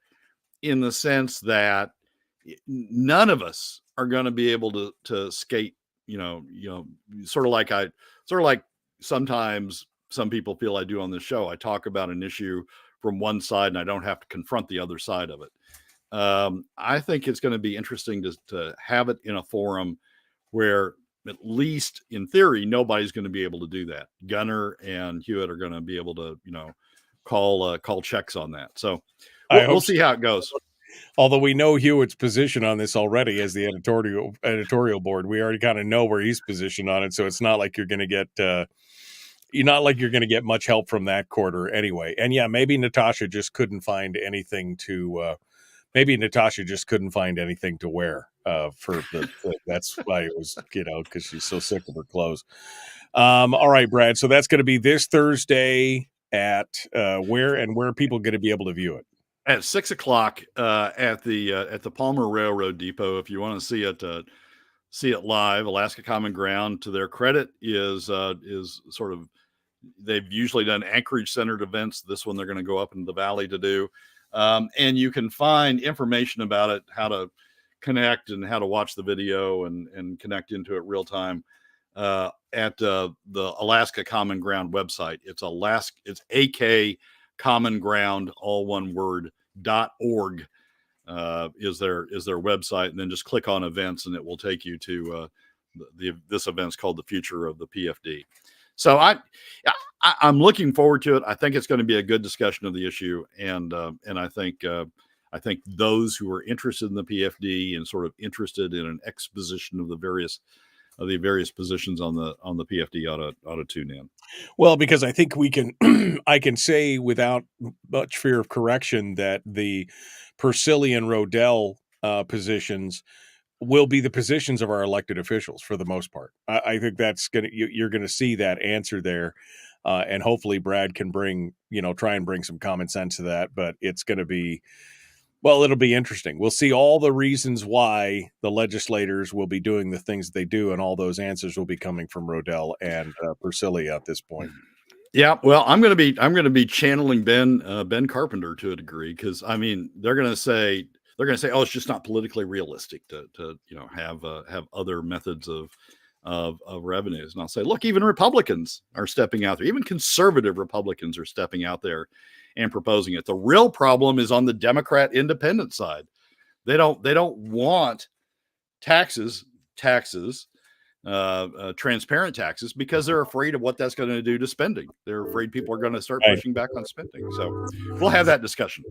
in the sense that none of us are going to be able to skate, sort of like sometimes some people feel I do on this show. I talk about an issue from one side and I don't have to confront the other side of it. I think it's going to be interesting to have it in a forum where, at least in theory, nobody's going to be able to do that. Gunner and Hewitt are going to be able to, call checks on that. So we'll see how it goes. Although we know Hewitt's position on this already as the editorial board, we already kind of know where he's positioned on it. So it's not like you're going to get much help from that quarter anyway. And yeah, maybe Natasha just couldn't find anything to wear. That's why it was, because she's so sick of her clothes. All right, Brad. So that's going to be this Thursday at where are people going to be able to view it? At 6:00 at the Palmer Railroad Depot. If you want to see it live, Alaska Common Ground, to their credit, is sort of, they've usually done Anchorage centered events. This one they're going to go up into the valley to do, and you can find information about it, how to connect and how to watch the video and connect into it real time at the Alaska Common Ground website. It's AK Common Ground, all one word, .org is their website, and then just click on events and it will take you to this event's called The Future of the PFD. So I'm looking forward to it. I think it's going to be a good discussion of the issue, and I think those who are interested in the PFD and sort of interested in an exposition of the various positions on the PFD ought to tune in. Well, because I think I can say without much fear of correction that the Persily and Rodell positions will be the positions of our elected officials for the most part. I think that's you're going to see that answer there. And hopefully Brad can try and bring some common sense to that, but it's going to be, well, it'll be interesting. We'll see all the reasons why the legislators will be doing the things they do, and all those answers will be coming from Rodell and Persily at this point. Yeah, well, I'm going to be channeling Ben Carpenter to a degree, because I mean they're going to say, oh, it's just not politically realistic to have other methods of revenues, and I'll say, look, even Republicans are stepping out there, even conservative Republicans are stepping out there and proposing it. The real problem is on the Democrat independent side. They don't want taxes, transparent taxes, because they're afraid of what that's going to do to spending. They're afraid people are going to start pushing back on spending. So we'll have that discussion.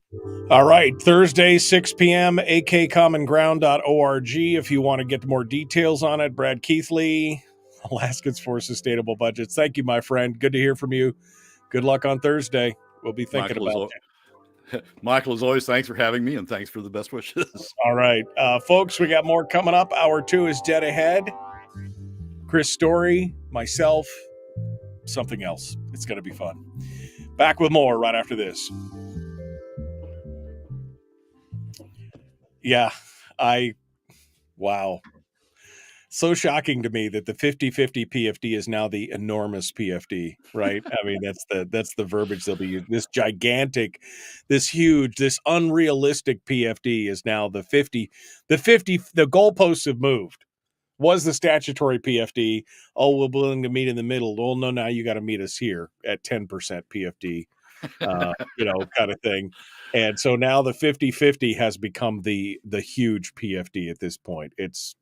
All right. Thursday, 6 p.m., akcommonground.org. If you want to get more details on it, Brad Keithley, Alaskans for Sustainable Budgets. Thank you, my friend. Good to hear from you. Good luck on Thursday. We'll be thinking about that. Michael, as always, thanks for having me, and thanks for the best wishes. All right. Folks, we got more coming up. Hour 2 is dead ahead. Chris Story, myself, something else. It's going to be fun. Back with more right after this. Yeah, wow. So shocking to me that the 50-50 PFD is now the enormous PFD, right? I mean, that's the verbiage they'll be using. This gigantic, this huge, this unrealistic PFD is now the 50. The goalposts have moved. Was the statutory PFD, we're willing to meet in the middle. Well, no, now you got to meet us here at 10% PFD, kind of thing. And so now the 50-50 has become the huge PFD at this point. It's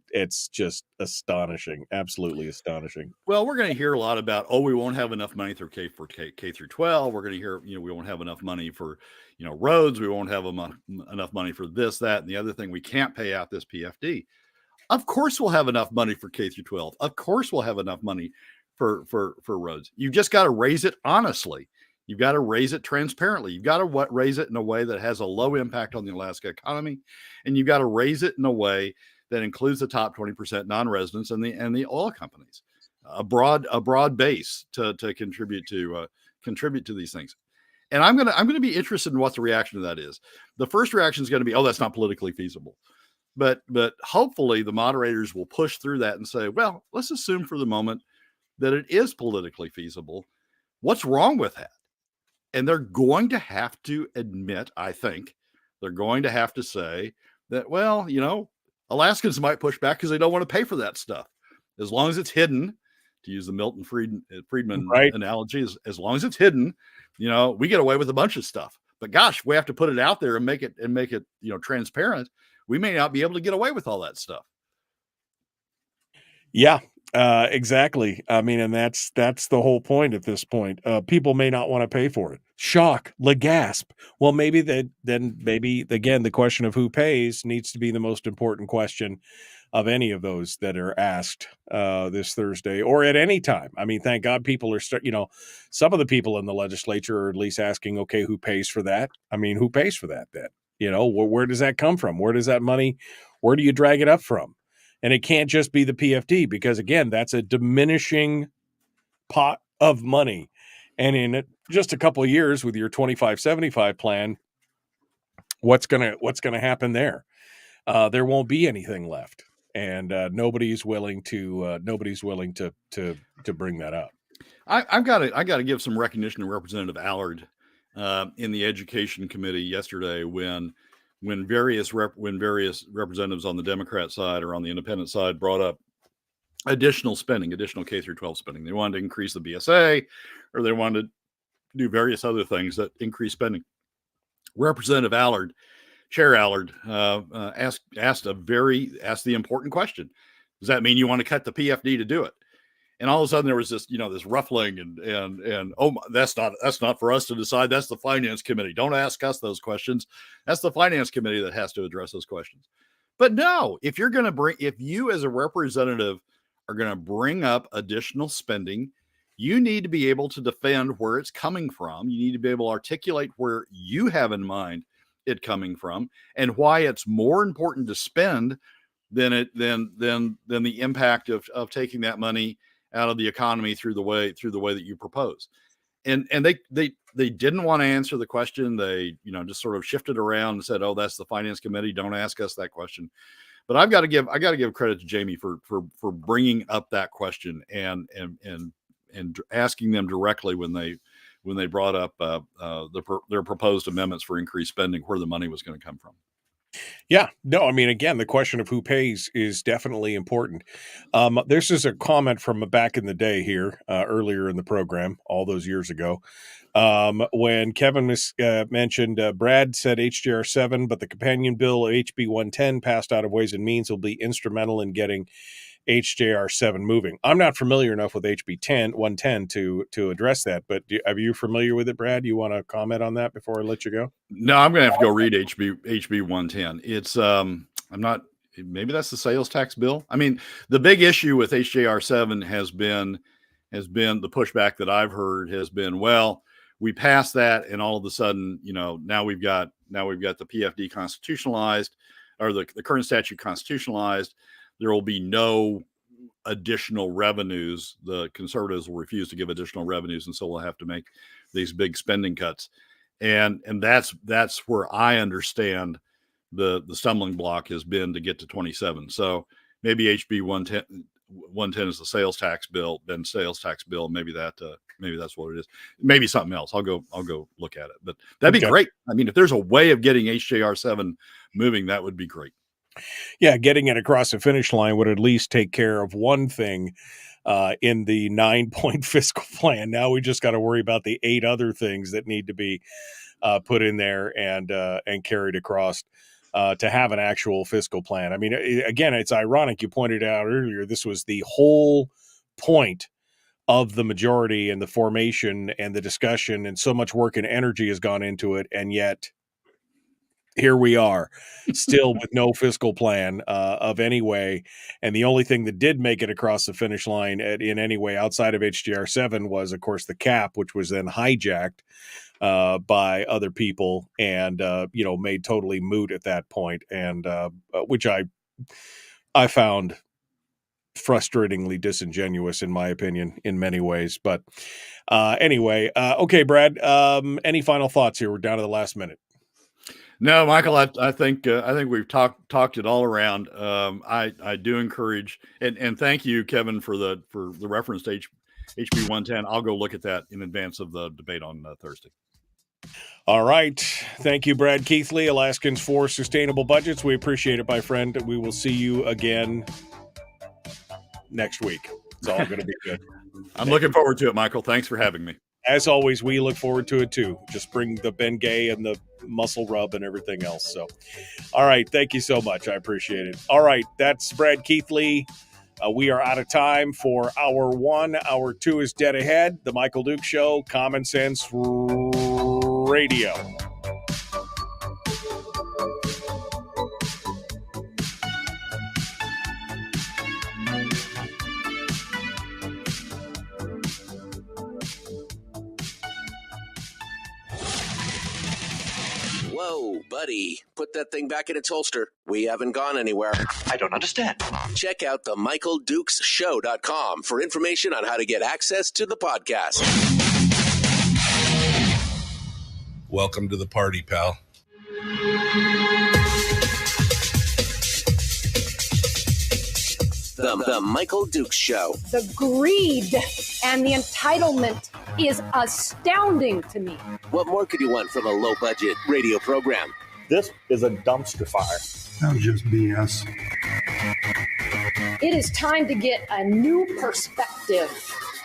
just astonishing, absolutely astonishing. Well, we're going to hear a lot about, we won't have enough money through K through 12. We're going to hear, we won't have enough money for, roads. We won't have enough money for this, that, and the other thing. We can't pay out this PFD. Of course, we'll have enough money for K through 12. Of course, we'll have enough money for roads. You just got to raise it honestly. You've got to raise it transparently. You've got to raise it in a way that has a low impact on the Alaska economy, and you've got to raise it in a way that includes the top 20% non-residents and the oil companies. A broad base to contribute to these things. And I'm gonna be interested in what the reaction to that is. The first reaction is going to be, that's not politically feasible. But hopefully the moderators will push through that and say, well, let's assume for the moment that it is politically feasible. What's wrong with that? And they're going to have to admit, I think, they're going to have to say that, well, Alaskans might push back because they don't want to pay for that stuff. As long as it's hidden, to use the Milton Friedman analogy, as long as it's hidden, we get away with a bunch of stuff. But gosh, we have to put it out there and make it transparent. We may not be able to get away with all that stuff. Yeah, exactly. I mean, and that's the whole point at this point. People may not want to pay for it. Shock, gasp. Well, maybe again, the question of who pays needs to be the most important question of any of those that are asked this Thursday or at any time. I mean, thank God people are some of the people in the legislature are at least asking, okay, who pays for that? I mean, who pays for that then? Where does that come from? Where does that money, where do you drag it up from? And it can't just be the PFD because, again, that's a diminishing pot of money. And in just a couple of years with your 25-75 plan, what's gonna happen there? There won't be anything left, and nobody's willing to bring that up. I've got to give some recognition to Representative Allard in the Education Committee yesterday when various representatives on the Democrat side or on the independent side brought up additional K through 12 spending. They wanted to increase the BSA, or they wanted to do various other things that increase spending. Representative Allard, Chair Allard, asked the important question: does that mean you want to cut the PFD to do it? And all of a sudden there was this, this ruffling and that's not for us to decide. That's the Finance Committee. Don't ask us those questions. That's the Finance Committee that has to address those questions. But no, if you as a representative are going to bring up additional spending, you need to be able to defend where it's coming from. You need to be able to articulate where you have in mind it coming from and why it's more important to spend than the impact of taking that money out of the economy through the way that you propose. And they didn't want to answer the question. They, just sort of shifted around and said, that's the Finance Committee. Don't ask us that question. But I got to give credit to Jamie for bringing up that question and asking them directly when they brought up their proposed amendments for increased spending, where the money was going to come from. Yeah, no, I mean, again, the question of who pays is definitely important. This is a comment from back in the day here, earlier in the program, all those years ago, when Kevin mentioned Brad said HJR7, but the companion bill HB 110 passed out of Ways and Means will be instrumental in getting HJR7 moving. I'm not familiar enough with HB 110 to address that, but are you familiar with it, Brad? You want to comment on that before I let you go? No, I'm going to have to go read HB 110. It's I'm not. Maybe that's the sales tax bill. I mean, the big issue with HJR7 has been the pushback that I've heard has been, well, we passed that, and all of a sudden, now we've got the PFD constitutionalized, or the current statute constitutionalized. There will be no additional revenues. The conservatives will refuse to give additional revenues, and so we'll have to make these big spending cuts. And that's where I understand the stumbling block has been to get to 27. So maybe HB 110 is the sales tax bill, then sales tax bill. Maybe that's what it is. Maybe something else. I'll go look at it. But that'd be great. I mean, if there's a way of getting HJR7 moving, that would be great. Yeah, getting it across the finish line would at least take care of one thing in the 9-point fiscal plan. Now we just got to worry about the 8 other things that need to be put in there and carried across to have an actual fiscal plan. I mean, again, it's ironic. You pointed out earlier, this was the whole point of the majority and the formation and the discussion, and so much work and energy has gone into it, and yet here we are still with no fiscal plan of any way. And the only thing that did make it across the finish line in any way outside of HJR7 was, of course, the cap, which was then hijacked by other people and, made totally moot at that point. And which I found frustratingly disingenuous, in my opinion, in many ways. But anyway, okay, Brad, any final thoughts here? We're down to the last minute. No, Michael, I think we've talked it all around. I do encourage and thank you, Kevin, for the reference to HB 110. I'll go look at that in advance of the debate on Thursday. All right. Thank you, Brad Keithley, Alaskans for Sustainable Budgets. We appreciate it, my friend. We will see you again next week. It's all going to be good. I'm looking forward to it, Michael. Thanks for having me. As always, we look forward to it too. Just bring the Bengay and the muscle rub and everything else. So, all right. Thank you so much. I appreciate it. All right. That's Brad Keithley. We are out of time for hour 1. Hour 2 is dead ahead. The Michael Duke Show, Common Sense Radio. Whoa, buddy. Put that thing back in its holster. We haven't gone anywhere. I don't understand. Check out the MichaelDukesShow.com for information on how to get access to the podcast. Welcome to the party, pal. The Michael Dukes Show. The greed and the entitlement is astounding to me. What more could you want from a low-budget radio program? This is a dumpster fire. That's just BS. It is time to get a new perspective.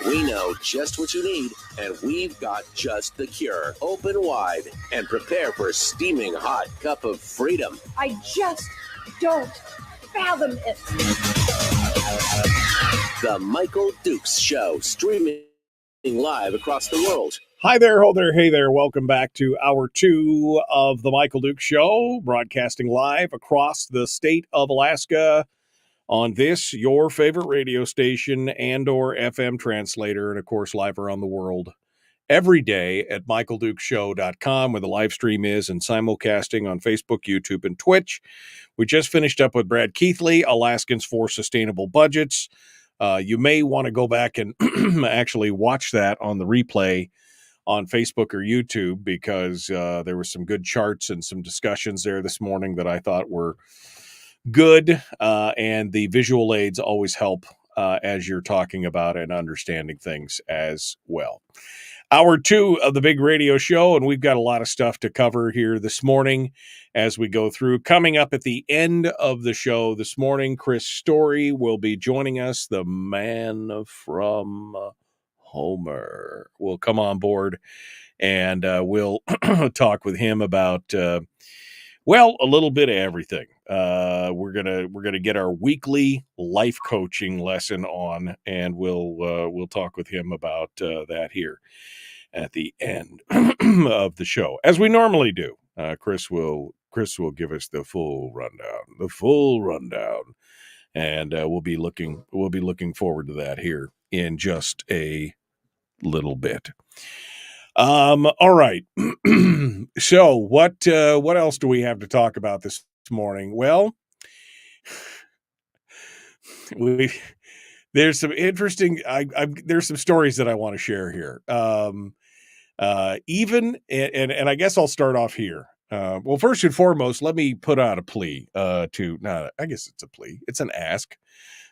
We know just what you need, and we've got just the cure. Open wide and prepare for a steaming hot cup of freedom. I just don't fathom it. The Michael Dukes Show, streaming live across the world. Hi there, ho there, hey there. Welcome back to hour 2 of the Michael Dukes Show, broadcasting live across the state of Alaska on this, your favorite radio station and or FM translator, and of course live around the world every day at michaeldukeshow.com, where the live stream is, and simulcasting on Facebook, YouTube, and Twitch. We just finished up with Brad Keithley, Alaskans for Sustainable Budgets. You may want to go back and actually watch that on the replay on Facebook or YouTube, because there were some good charts and some discussions there this morning that I thought were good, and the visual aids always help as you're talking about and understanding things as well. Hour 2 of the big radio show, and we've got a lot of stuff to cover here this morning as we go through. Coming up at the end of the show this morning, Chris Story will be joining us, the man from Homer. Will come on board, and we'll talk with him about well, a little bit of everything. We're gonna get our weekly life coaching lesson on, and we'll talk with him about that here at the end of the show, as we normally do. Chris will give us the full rundown, and we'll be looking forward to that here in just a little bit. All right. So what else do we have to talk about this morning? Well, there's some interesting, there's some stories that I want to share here. Even, and I guess I'll start off here. Well, first and foremost, let me put out a plea, I guess it's a plea. It's an ask.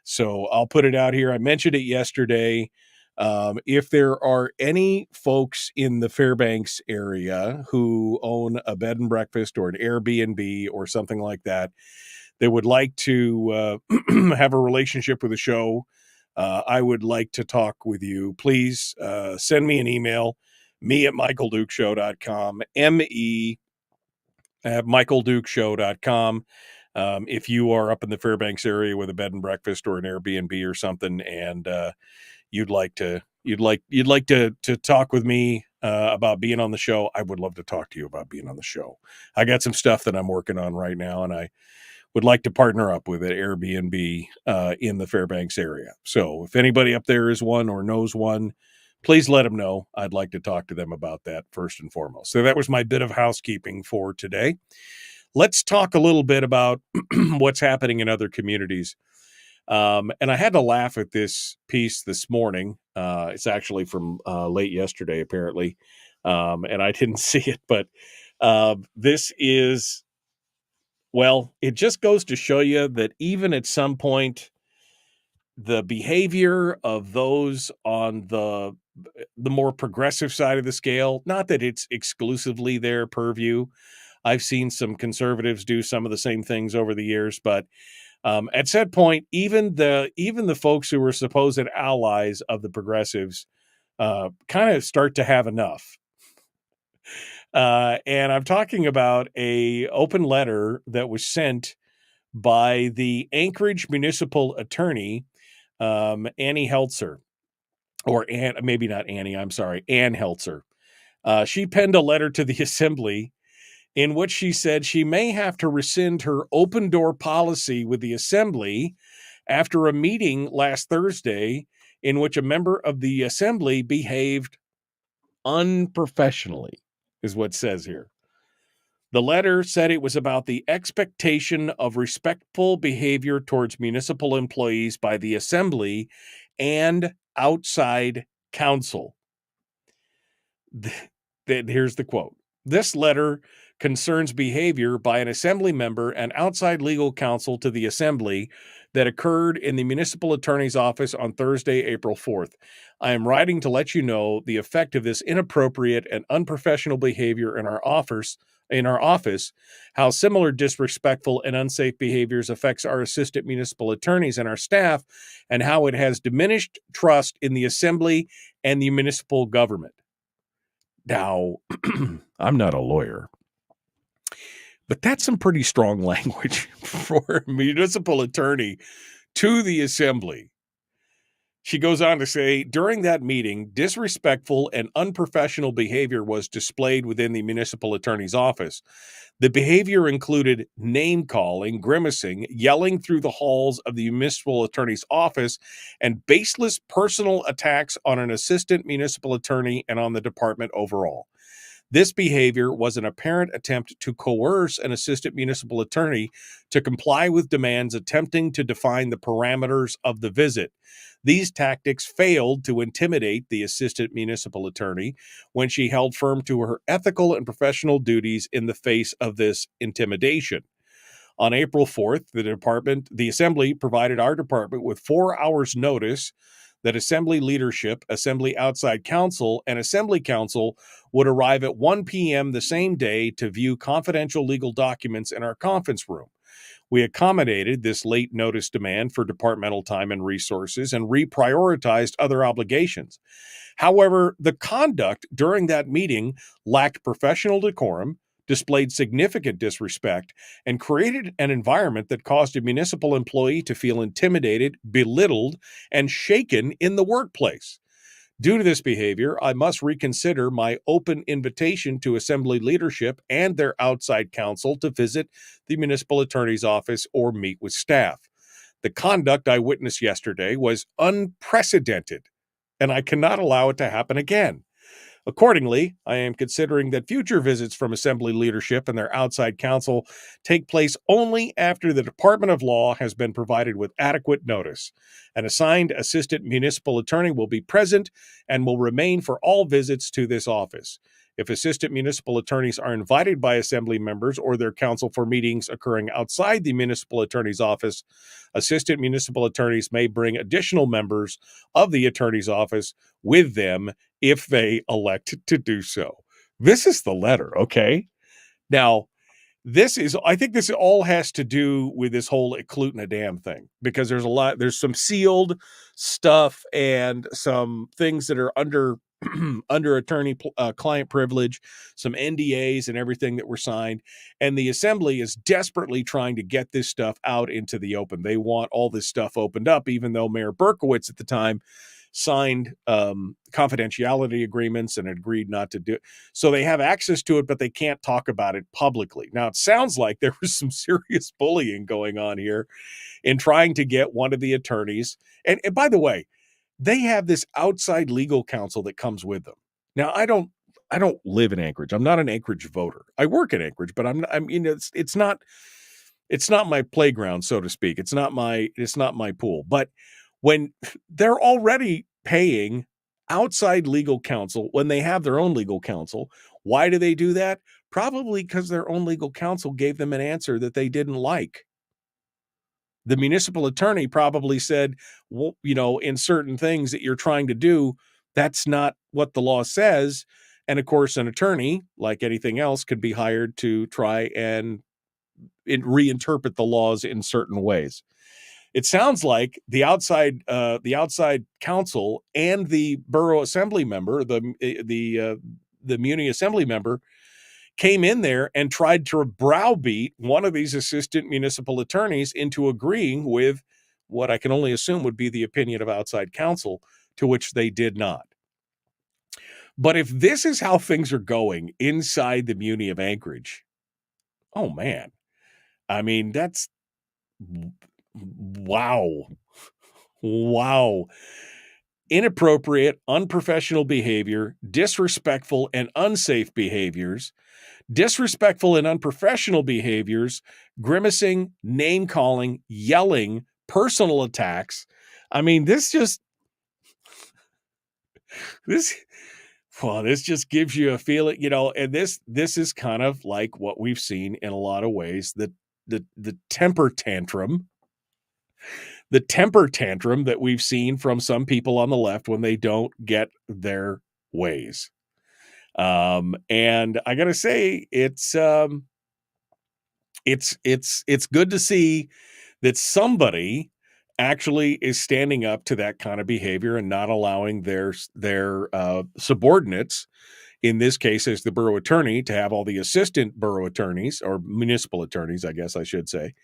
So I'll put it out here. I mentioned it yesterday. If there are any folks in the Fairbanks area who own a bed and breakfast or an Airbnb or something like that, that would like to have a relationship with the show, I would like to talk with you. Please send me an email, me@michaeldukeshow.com, me@michaeldukeshow.com. If you are up in the Fairbanks area with a bed and breakfast or an Airbnb or something, and you'd like to talk with me about being on the show, I would love to talk to you about being on the show. I got some stuff that I'm working on right now, and I would like to partner up with an Airbnb in the Fairbanks area. So if anybody up there is one or knows one, please let them know. I'd like to talk to them about that first and foremost. So that was my bit of housekeeping for today. Let's talk a little bit about what's happening in other communities. And I had to laugh at this piece this morning. It's actually from late yesterday, apparently. And I didn't see it, but this is, well, it just goes to show you that even at some point, the behavior of those on the more progressive side of the scale, not that it's exclusively their purview. I've seen some conservatives do some of the same things over the years, but at said point, even the folks who were supposed allies of the progressives kind of start to have enough. And I'm talking about a open letter that was sent by the Anchorage municipal attorney, Annie Heltzer, or maybe not Annie, I'm sorry, Ann Heltzer. She penned a letter to the assembly in which she said she may have to rescind her open door policy with the assembly after a meeting last Thursday in which a member of the assembly behaved unprofessionally, is what it says here. The letter said it was about the expectation of respectful behavior towards municipal employees by the assembly and outside counsel. Here's the quote. This letter concerns behavior by an assembly member and outside legal counsel to the assembly that occurred in the municipal attorney's office on Thursday, April 4th. I am writing to let you know the effect of this inappropriate and unprofessional behavior in our office, how similar disrespectful and unsafe behaviors affects our assistant municipal attorneys and our staff, and how it has diminished trust in the assembly and the municipal government. Now, I'm not a lawyer, but that's some pretty strong language for a municipal attorney to the assembly. She goes on to say, during that meeting, disrespectful and unprofessional behavior was displayed within the municipal attorney's office. The behavior included name-calling, grimacing, yelling through the halls of the municipal attorney's office, and baseless personal attacks on an assistant municipal attorney and on the department overall. This behavior was an apparent attempt to coerce an assistant municipal attorney to comply with demands attempting to define the parameters of the visit. These tactics failed to intimidate the assistant municipal attorney when she held firm to her ethical and professional duties in the face of this intimidation. On April 4th, the assembly provided our department with 4 hours notice that Assembly leadership, Assembly outside counsel, and Assembly counsel would arrive at 1 p.m. the same day to view confidential legal documents in our conference room. We accommodated this late notice demand for departmental time and resources and reprioritized other obligations. However, the conduct during that meeting lacked professional decorum, displayed significant disrespect, and created an environment that caused a municipal employee to feel intimidated, belittled, and shaken in the workplace. Due to this behavior, I must reconsider my open invitation to Assembly leadership and their outside counsel to visit the municipal attorney's office or meet with staff. The conduct I witnessed yesterday was unprecedented, and I cannot allow it to happen again. Accordingly, I am considering that future visits from Assembly leadership and their outside counsel take place only after the Department of Law has been provided with adequate notice. An assigned assistant municipal attorney will be present and will remain for all visits to this office. If assistant municipal attorneys are invited by Assembly members or their counsel for meetings occurring outside the municipal attorney's office, assistant municipal attorneys may bring additional members of the attorney's office with them if they elect to do so. This is the letter, okay? Now, I think this all has to do with this whole eklutna dam thing, because there's some sealed stuff and some things that are under attorney-client privilege, some NDAs and everything that were signed, and the Assembly is desperately trying to get this stuff out into the open. They want all this stuff opened up, even though Mayor Berkowitz at the time signed confidentiality agreements and agreed not to do it. So they have access to it, but they can't talk about it publicly. Now, it sounds like there was some serious bullying going on here in trying to get one of the attorneys. And by the way, they have this outside legal counsel that comes with them. Now, I don't live in Anchorage. I'm not an Anchorage voter. I work in Anchorage, but it's not my playground, so to speak. It's not my pool. But when they're already paying outside legal counsel when they have their own legal counsel, why do they do that? Probably because their own legal counsel gave them an answer that they didn't like. The municipal attorney probably said, well, in certain things that you're trying to do, that's not what the law says. And of course, an attorney, like anything else, could be hired to try and reinterpret the laws in certain ways. It sounds like the outside counsel and the borough assembly member, the Muni assembly member, came in there and tried to browbeat one of these assistant municipal attorneys into agreeing with what I can only assume would be the opinion of outside counsel, to which they did not. But if this is how things are going inside the Muni of Anchorage, oh man, I mean, that's wow. Inappropriate, unprofessional behavior, disrespectful and unsafe behaviors, disrespectful and unprofessional behaviors, grimacing, name-calling, yelling, personal attacks. I mean, this just gives you a feeling, and this is kind of like what we've seen in a lot of ways, that the temper tantrum that we've seen from some people on the left when they don't get their ways. And I gotta say, it's good to see that somebody actually is standing up to that kind of behavior and not allowing their subordinates, in this case as the borough attorney, to have all the assistant borough attorneys, or municipal attorneys, I guess I should say,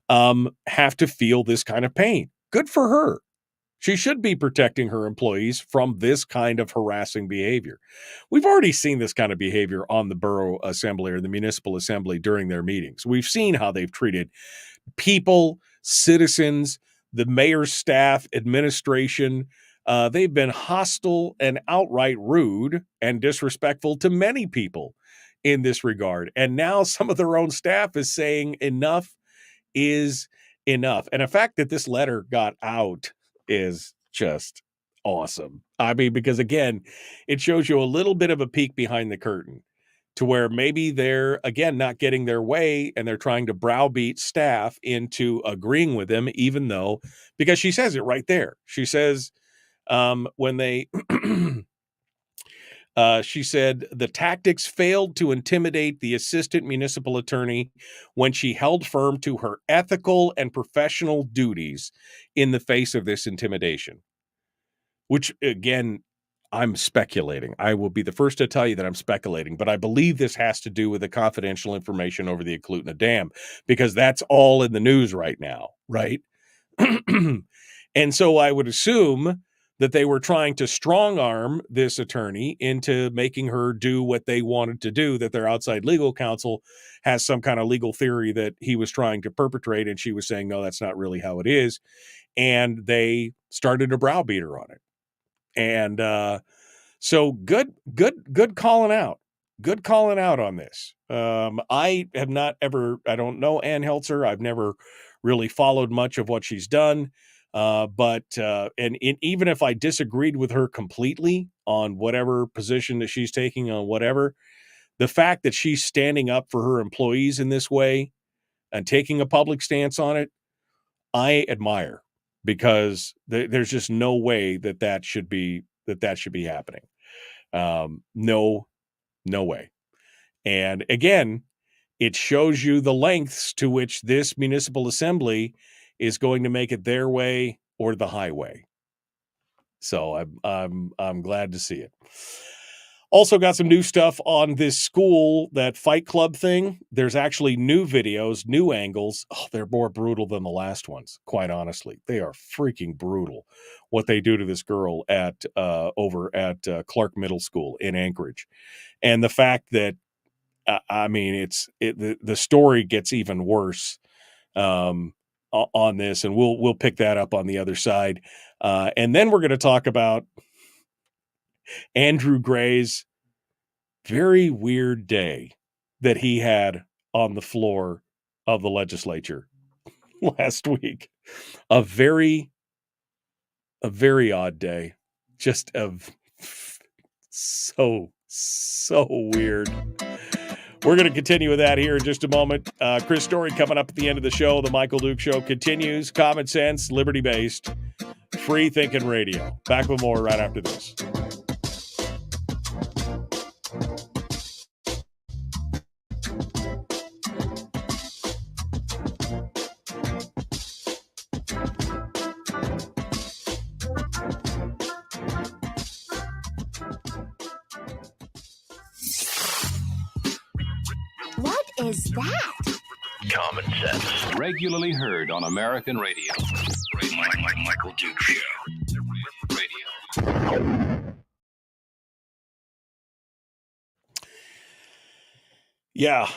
have to feel this kind of pain. Good for her. She should be protecting her employees from this kind of harassing behavior. We've already seen this kind of behavior on the borough assembly or the municipal assembly during their meetings. We've seen how they've treated people, citizens, the mayor's staff, administration. They've been hostile and outright rude and disrespectful to many people in this regard. And now some of their own staff is saying enough is enough. And the fact that this letter got out is just awesome. I mean, because again, it shows you a little bit of a peek behind the curtain to where maybe they're, again, not getting their way and they're trying to browbeat staff into agreeing with them, even though, because she says it right there. She says, when they she said the tactics failed to intimidate the assistant municipal attorney when she held firm to her ethical and professional duties in the face of this intimidation. Which, again, I'm speculating. I will be the first to tell you that I'm speculating, but I believe this has to do with the confidential information over the Eklutna Dam, because that's all in the news right now, right? And so I would assume that they were trying to strong arm this attorney into making her do what they wanted to do, that their outside legal counsel has some kind of legal theory that he was trying to perpetrate, and she was saying, no, that's not really how it is. And they started to browbeat her on it. And so good calling out. Good calling out on this. I have not ever, I don't know Ann Heltzer. I've never really followed much of what she's done. But even if I disagreed with her completely on whatever position that she's taking on whatever, the fact that she's standing up for her employees in this way and taking a public stance on it, I admire, because there's just no way that should be happening. No way. And again, it shows you the lengths to which this municipal assembly is going to make it their way or the highway. So I'm glad to see it. Also got some new stuff on this school, that Fight Club thing. There's actually new videos, new angles. Oh, they're more brutal than the last ones, quite honestly. They are freaking brutal, what they do to this girl at over at Clark Middle School in Anchorage. And the fact that, the story gets even worse on this, and we'll pick that up on the other side. And then we're going to talk about Andrew Gray's very weird day that he had on the floor of the legislature last week. A very odd day. Just so weird. We're going to continue with that here in just a moment. Chris Story coming up at the end of the show. The Michael Duke Show continues. Common sense, liberty-based, free-thinking radio. Back with more right after this. What is that? Common sense. Regularly heard on American radio. Michael Duke Show. Radio. Yeah.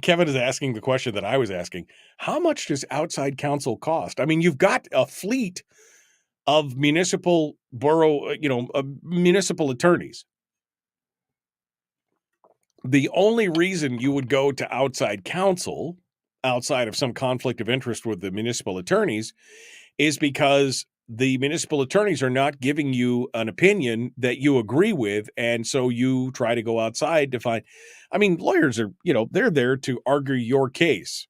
Kevin is asking the question that I was asking. How much does outside counsel cost? I mean, you've got a fleet of municipal municipal attorneys. The only reason you would go to outside counsel, outside of some conflict of interest with the municipal attorneys, is because the municipal attorneys are not giving you an opinion that you agree with, and so you try to go outside to find. I mean, lawyers are, they're there to argue your case.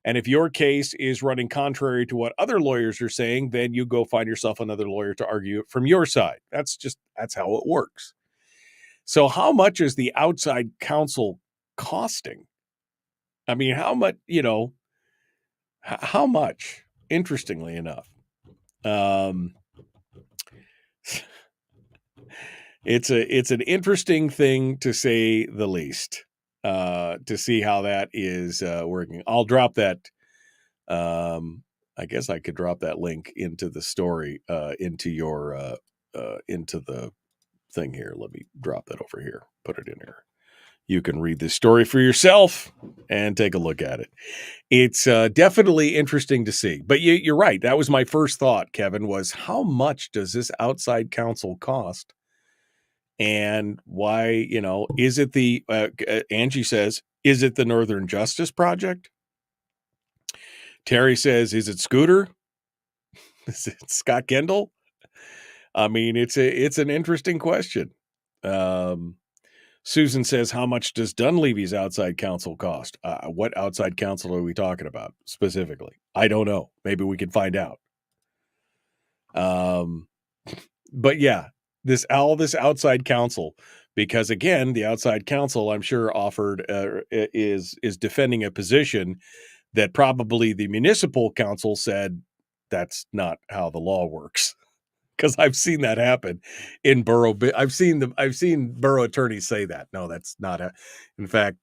And if your case is running contrary to what other lawyers are saying, then you go find yourself another lawyer to argue it from your side. That's how it works. So how much is the outside counsel costing? I mean, how much, how much, interestingly enough? It's an interesting thing, to say the least, to see how that is working. I'll drop that. I guess I could drop that link into the story, into the thing here. Let me drop that over here. Put it in here. You can read this story for yourself and take a look at it. It's definitely interesting to see. But you're right. That was my first thought, Kevin, was how much does this outside counsel cost? And why, is it the, Angie says, is it the Northern Justice Project? Terry says, is it Scooter? Is it Scott Kendall? I mean, it's an interesting question. Susan says, how much does Dunleavy's outside counsel cost? What outside counsel are we talking about specifically? I don't know. Maybe we can find out. But yeah, this outside counsel, because again, the outside counsel, I'm sure, offered is defending a position that probably the municipal council said that's not how the law works. Because I've seen that happen in borough. I've seen borough attorneys say that. No, that's not. In fact,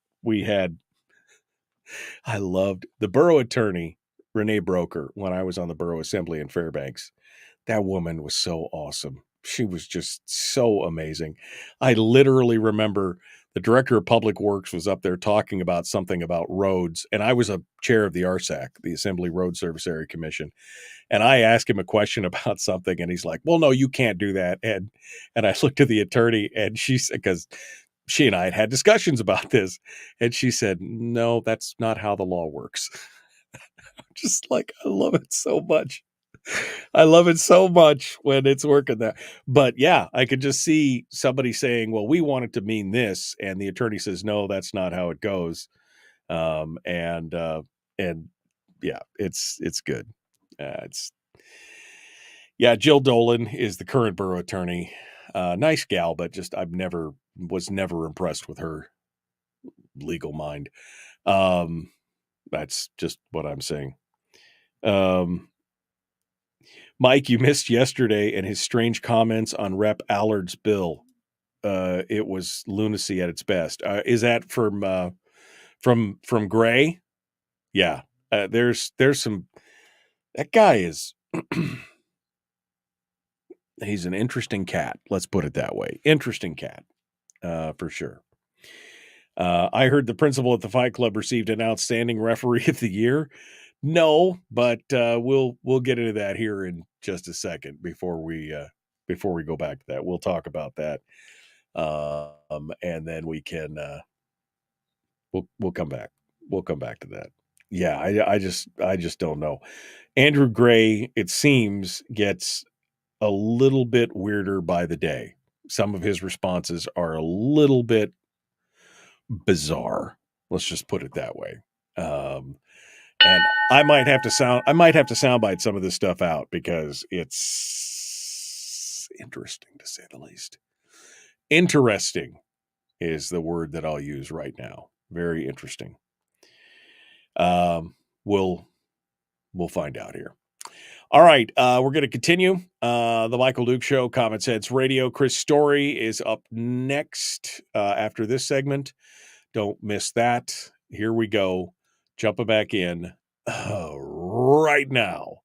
I loved the borough attorney, Renee Broker, when I was on the borough assembly in Fairbanks. That woman was so awesome. She was just so amazing. I literally remember the director of public works was up there talking about something about roads. And I was a chair of the RSAC, the Assembly Road Service Area Commission. And I asked him a question about something and he's like, well, no, you can't do that. And I looked at the attorney and she said, because she and I had discussions about this. And she said, no, that's not how the law works. Just like, I love it so much. I love it so much when it's working there. But yeah, I could just see somebody saying, well, we want it to mean this. And the attorney says, no, that's not how it goes. And yeah, it's good. Jill Dolan is the current borough attorney. Nice gal, but just was never impressed with her legal mind. That's just what I'm saying. Mike, you missed yesterday and his strange comments on Rep. Allard's bill. It was lunacy at its best. Is that from Gray? Yeah. There's some. That guy is. He's an interesting cat. Let's put it that way. Interesting cat, for sure. I heard the principal at the Fight Club received an outstanding referee of the year. No, but we'll get into that here in just a second before we go back to that. We'll talk about that, and then we can we'll come back. We'll come back to that. Yeah, I just don't know. Andrew Gray, it seems, gets a little bit weirder by the day. Some of his responses are a little bit bizarre. Let's just put it that way. And I might have to soundbite some of this stuff out because it's interesting, to say the least. Interesting is the word that I'll use right now. Very interesting. We'll find out here. All right, we're going to continue. The Michael Duke Show, Common Sense Radio. Chris Story is up next after this segment. Don't miss that. Here we go. Jumping back in right now.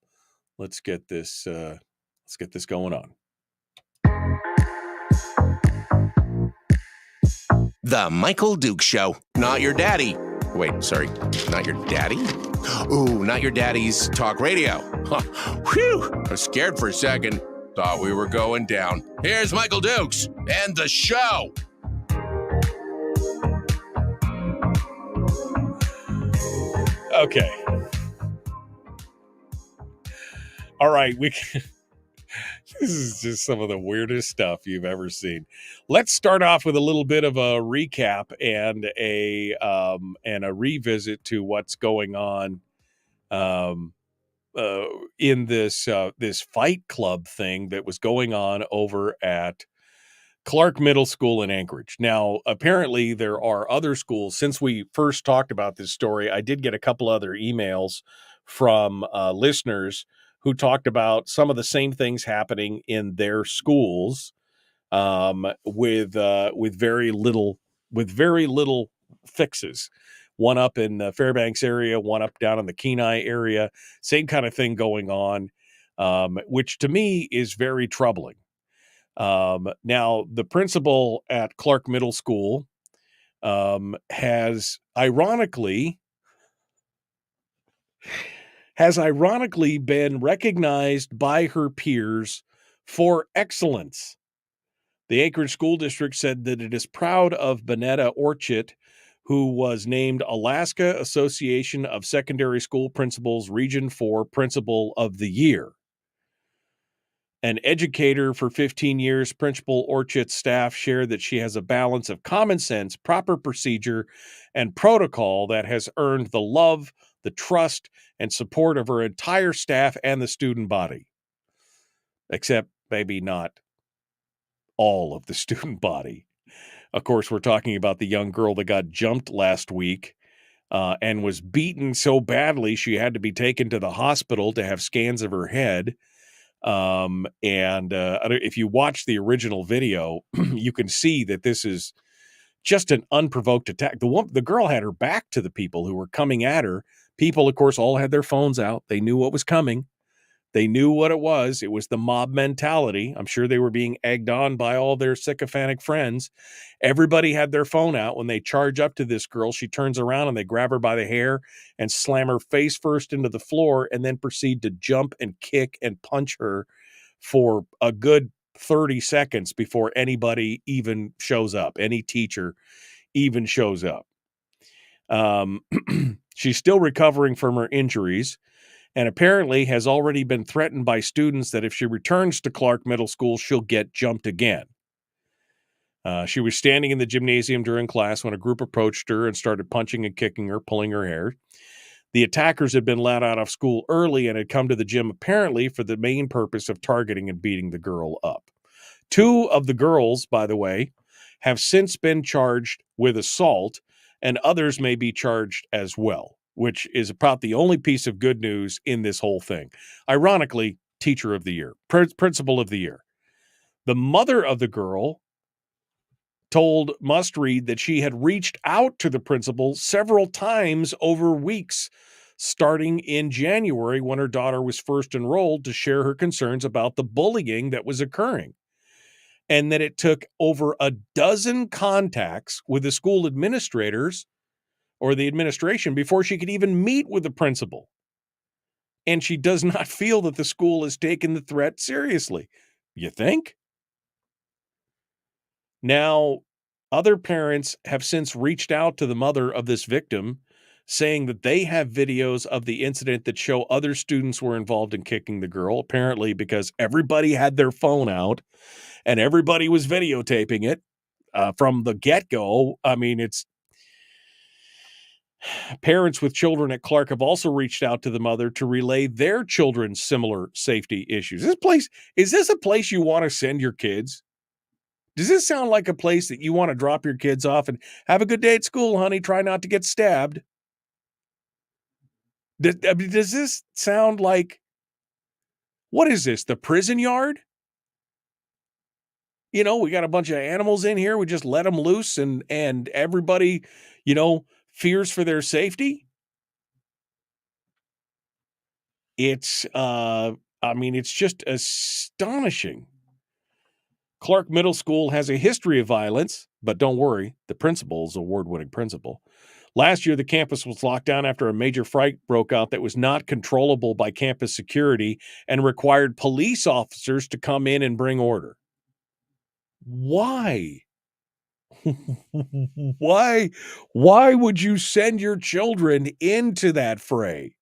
Let's get this going on. The Michael Duke Show. Not your daddy. Wait, sorry. Not your daddy? Ooh, not your daddy's talk radio. Huh. Whew. I was scared for a second. Thought we were going down. Here's Michael Dukes and the show. Okay. All right, this is just some of the weirdest stuff you've ever seen. Let's start off with a little bit of a recap and a revisit to what's going on in this Fight Club thing that was going on over at Clark Middle School in Anchorage. Now, apparently there are other schools. Since we first talked about this story, I did get a couple other emails from listeners who talked about some of the same things happening in their schools with very little fixes. One up in the Fairbanks area, one up down in the Kenai area, same kind of thing going on, which to me is very troubling. Now, the principal at Clark Middle School has ironically been recognized by her peers for excellence. The Anchorage School District said that it is proud of Bonetta Orchit, who was named Alaska Association of Secondary School Principals Region 4 Principal of the Year. An educator for 15 years, Principal Orchit's staff shared that she has a balance of common sense, proper procedure, and protocol that has earned the love, the trust, and support of her entire staff and the student body. except maybe not all of the student body. Of course, we're talking about the young girl that got jumped last week and was beaten so badly she had to be taken to the hospital to have scans of her head. If you watch the original video, you can see that this is just an unprovoked attack. The girl had her back to the people who were coming at her. People, of course, all had their phones out. They knew what was coming. They knew what it was. It was the mob mentality. I'm sure they were being egged on by all their sycophantic friends. Everybody had their phone out. When they charge up to this girl, she turns around and they grab her by the hair and slam her face first into the floor and then proceed to jump and kick and punch her for a good 30 seconds before anybody even shows up. Any teacher even shows up. She's still recovering from her injuries, and apparently has already been threatened by students that if she returns to Clark Middle School, she'll get jumped again. She was standing in the gymnasium during class when a group approached her and started punching and kicking her, pulling her hair. The attackers had been let out of school early and had come to the gym apparently for the main purpose of targeting and beating the girl up. 2 of the girls, by the way, have since been charged with assault, and others may be charged as well, which is about the only piece of good news in this whole thing. Ironically, teacher of the year, principal of the year. The mother of the girl told Must Read that she had reached out to the principal several times over weeks, starting in January when her daughter was first enrolled, to share her concerns about the bullying that was occurring. And that it took over a dozen contacts with the school administrators or the administration before she could even meet with the principal. And she does not feel that the school has taken the threat seriously. You think? Now, other parents have since reached out to the mother of this victim, saying that they have videos of the incident that show other students were involved in kicking the girl, apparently because everybody had their phone out and everybody was videotaping it from the get-go. I mean, it's parents with children at Clark have also reached out to the mother to relay their children's similar safety issues. Is this a place you want to send your kids? Does this sound like a place that you want to drop your kids off and have a good day at school, honey? Try not to get stabbed. Does this sound like, what is this, the prison yard? You know, we got a bunch of animals in here. We just let them loose and everybody, fears for their safety. It's just astonishing. Clark Middle School has a history of violence, but don't worry, the principal is an award-winning principal. Last year, the campus was locked down after a major fight broke out that was not controllable by campus security and required police officers to come in and bring order. Why? Why would you send your children into that fray?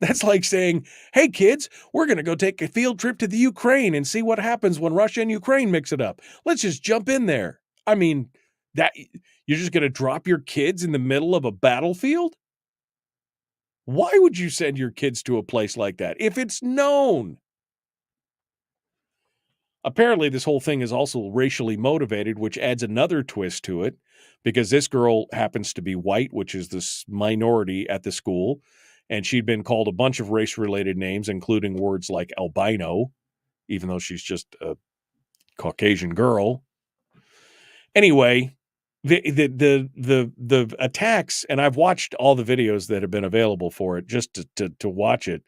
That's like saying, hey, kids, we're going to go take a field trip to the Ukraine and see what happens when Russia and Ukraine mix it up. Let's just jump in there. I mean, that you're just going to drop your kids in the middle of a battlefield? Why would you send your kids to a place like that if it's known? Apparently, this whole thing is also racially motivated, which adds another twist to it, because this girl happens to be white, which is this minority at the school. And she'd been called a bunch of race-related names, including words like albino, even though she's just a Caucasian girl. Anyway, the attacks, and I've watched all the videos that have been available for it just to watch it.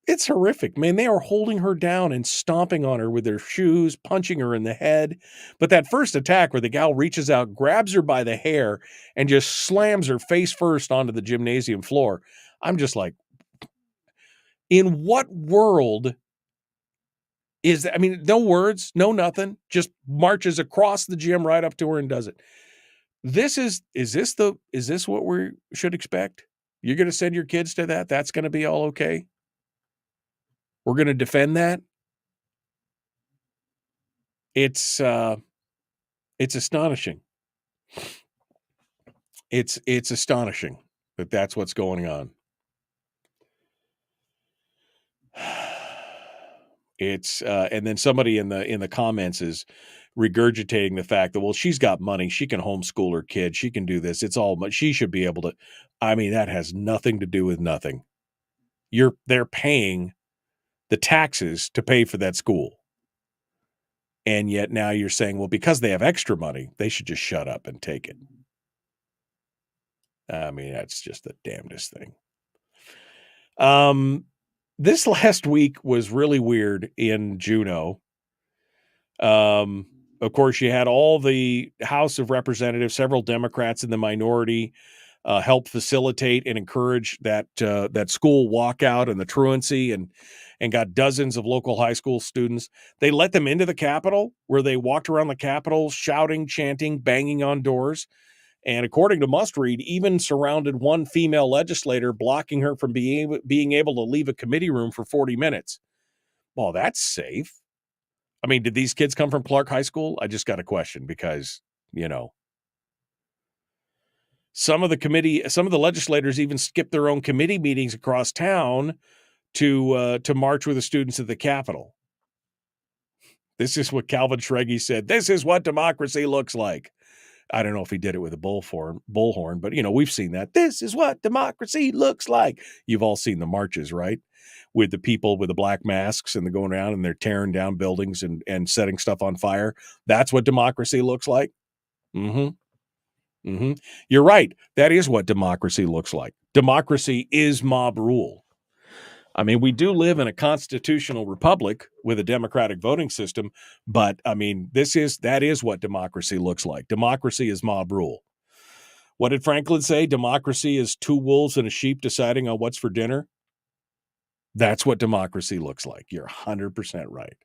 It's horrific, man. They are holding her down and stomping on her with their shoes, punching her in the head. But that first attack where the gal reaches out, grabs her by the hair, and just slams her face first onto the gymnasium floor, I'm just like, in what world is that? I mean, no words, no nothing, just marches across the gym right up to her and does it. Is this what we should expect? You're going to send your kids to that? That's going to be all okay? We're going to defend that? It's astonishing. It's astonishing that that's what's going on. It's and then somebody in the comments is regurgitating the fact that, well, she's got money, she can homeschool her kid, she can do this. It's all much. She should be able to. I mean, that has nothing to do with nothing. They're paying the taxes to pay for that school. And yet now you're saying, well, because they have extra money, they should just shut up and take it. I mean, that's just the damnedest thing. This last week was really weird in Juneau. Of course, you had all the House of Representatives, several Democrats in the minority, help facilitate and encourage that school walkout and the truancy, and got dozens of local high school students. They let them into the Capitol, where they walked around the Capitol shouting, chanting, banging on doors. And according to Must Read, even surrounded one female legislator, blocking her from being able to leave a committee room for 40 minutes. Well, that's safe. I mean, did these kids come from Clark High School? I just got a question because, some of the legislators even skipped their own committee meetings across town to march with the students at the Capitol. This is what Calvin Schreggy said. This is what democracy looks like. I don't know if he did it with a bullhorn, but we've seen that. This is what democracy looks like. You've all seen the marches, right? With the people with the black masks and they're going around and they're tearing down buildings and setting stuff on fire. That's what democracy looks like. You're right. That is what democracy looks like. Democracy is mob rule. I mean, we do live in a constitutional republic with a democratic voting system, but I mean, that is what democracy looks like. Democracy is mob rule. What did Franklin say? Democracy is two wolves and a sheep deciding on what's for dinner. That's what democracy looks like. You're 100% right.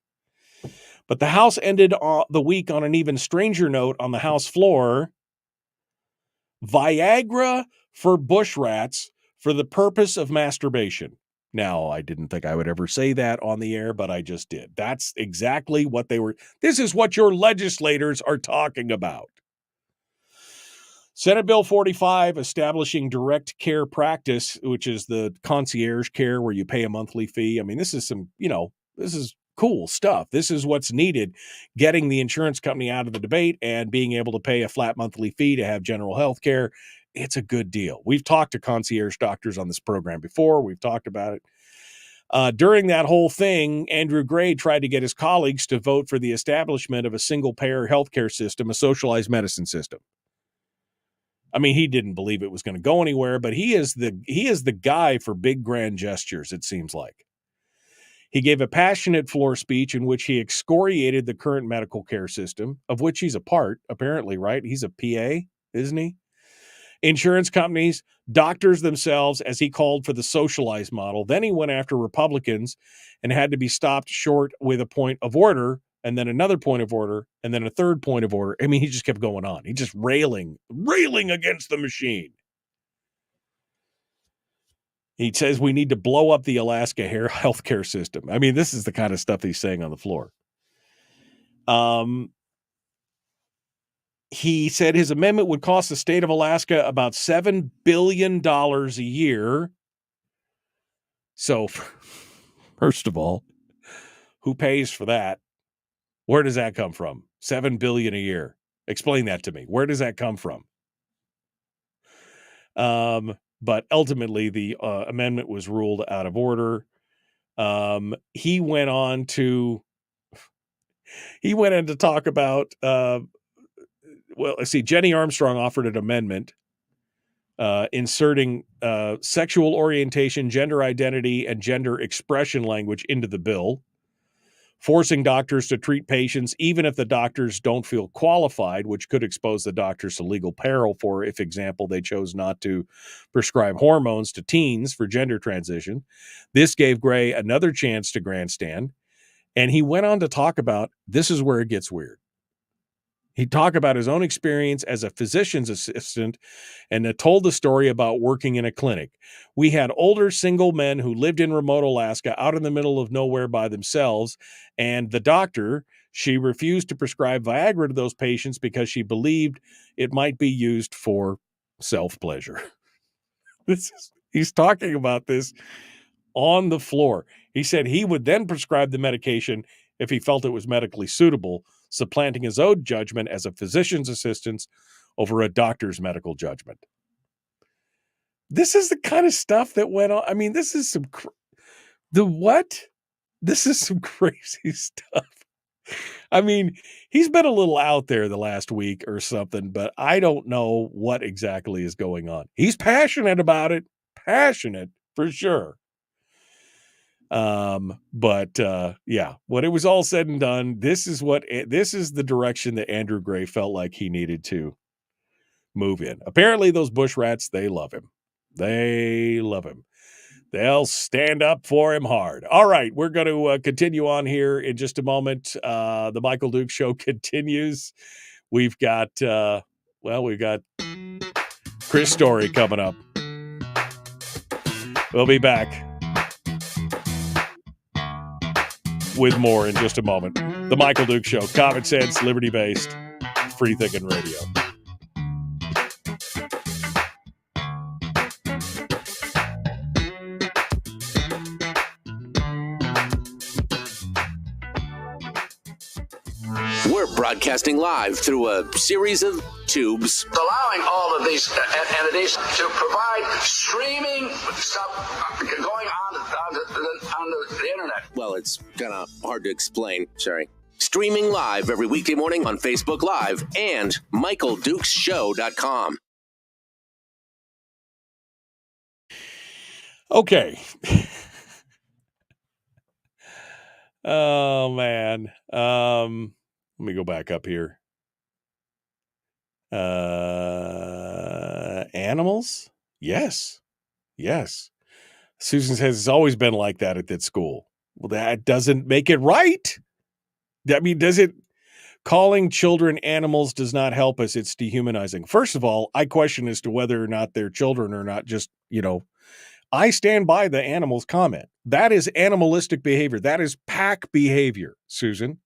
But the House ended the week on an even stranger note on the House floor. Viagra for bush rats for the purpose of masturbation. Now, I didn't think I would ever say that on the air, but I just did. That's exactly what they were. This is what your legislators are talking about. Senate Bill 45, establishing direct care practice, which is the concierge care where you pay a monthly fee. I mean, this is this is cool stuff. This is what's needed, getting the insurance company out of the debate and being able to pay a flat monthly fee to have general health care. It's a good deal. We've talked to concierge doctors on this program before. We've talked about it. During that whole thing, Andrew Gray tried to get his colleagues to vote for the establishment of a single-payer healthcare system, a socialized medicine system. I mean, he didn't believe it was going to go anywhere, but he is the guy for big grand gestures, it seems like. He gave a passionate floor speech in which he excoriated the current medical care system, of which he's a part, apparently, right? He's a PA, isn't he? Insurance companies, doctors themselves, as he called for the socialized model. Then he went after Republicans and had to be stopped short with a point of order, and then another point of order, and then a third point of order. I mean, he just kept going on. He just railing against the machine. He says we need to blow up the Alaska healthcare system. I mean, this is the kind of stuff he's saying on the floor. He said his amendment would cost the state of Alaska about $7 billion a year. So, first of all, who pays for that? Where does that come from? $7 billion a year. Explain that to me. Where does that come from? But ultimately, the amendment was ruled out of order. He went on to talk about. Well, let's see. Jenny Armstrong offered an amendment inserting sexual orientation, gender identity, and gender expression language into the bill, forcing doctors to treat patients even if the doctors don't feel qualified, which could expose the doctors to legal peril for, if example, they chose not to prescribe hormones to teens for gender transition. This gave Gray another chance to grandstand, and he went on to talk about, this is where it gets weird. He talked about his own experience as a physician's assistant and told the story about working in a clinic. We had older single men who lived in remote Alaska out in the middle of nowhere by themselves. And the doctor, she refused to prescribe Viagra to those patients because she believed it might be used for self-pleasure. He's talking about this on the floor. He said he would then prescribe the medication if he felt it was medically suitable, supplanting his own judgment as a physician's assistant over a doctor's medical judgment. This is the kind of stuff that went on. I mean, this is some This is some crazy stuff. I mean, he's been a little out there the last week or something, but I don't know what exactly is going on. He's passionate about it. Passionate for sure. But yeah, when it was all said and done, this is the direction that Andrew Gray felt like he needed to move in. Apparently those bush rats, they love him. They love him. They'll stand up for him hard. All right, we're going to continue on here in just a moment. The Michael Duke Show continues. We've got Chris Story coming up. We'll be back with more in just a moment. The Michael Duke Show, common sense, liberty-based, free-thinking radio. We're broadcasting live through a series of tubes. Allowing all of these entities to provide streaming stuff going on the internet. Well, it's kind of hard to explain. Sorry. Streaming live every weekday morning on Facebook Live and MichaelDukesShow.com. Okay. Oh, man. Let me go back up here. Animals? Yes. Susan says it's always been like that at that school. Well, that doesn't make it right. I mean, does it? Calling children animals does not help us. It's dehumanizing. First of all, I question as to whether or not they're children or not. Just, I stand by the animals comment. That is animalistic behavior. That is pack behavior, Susan.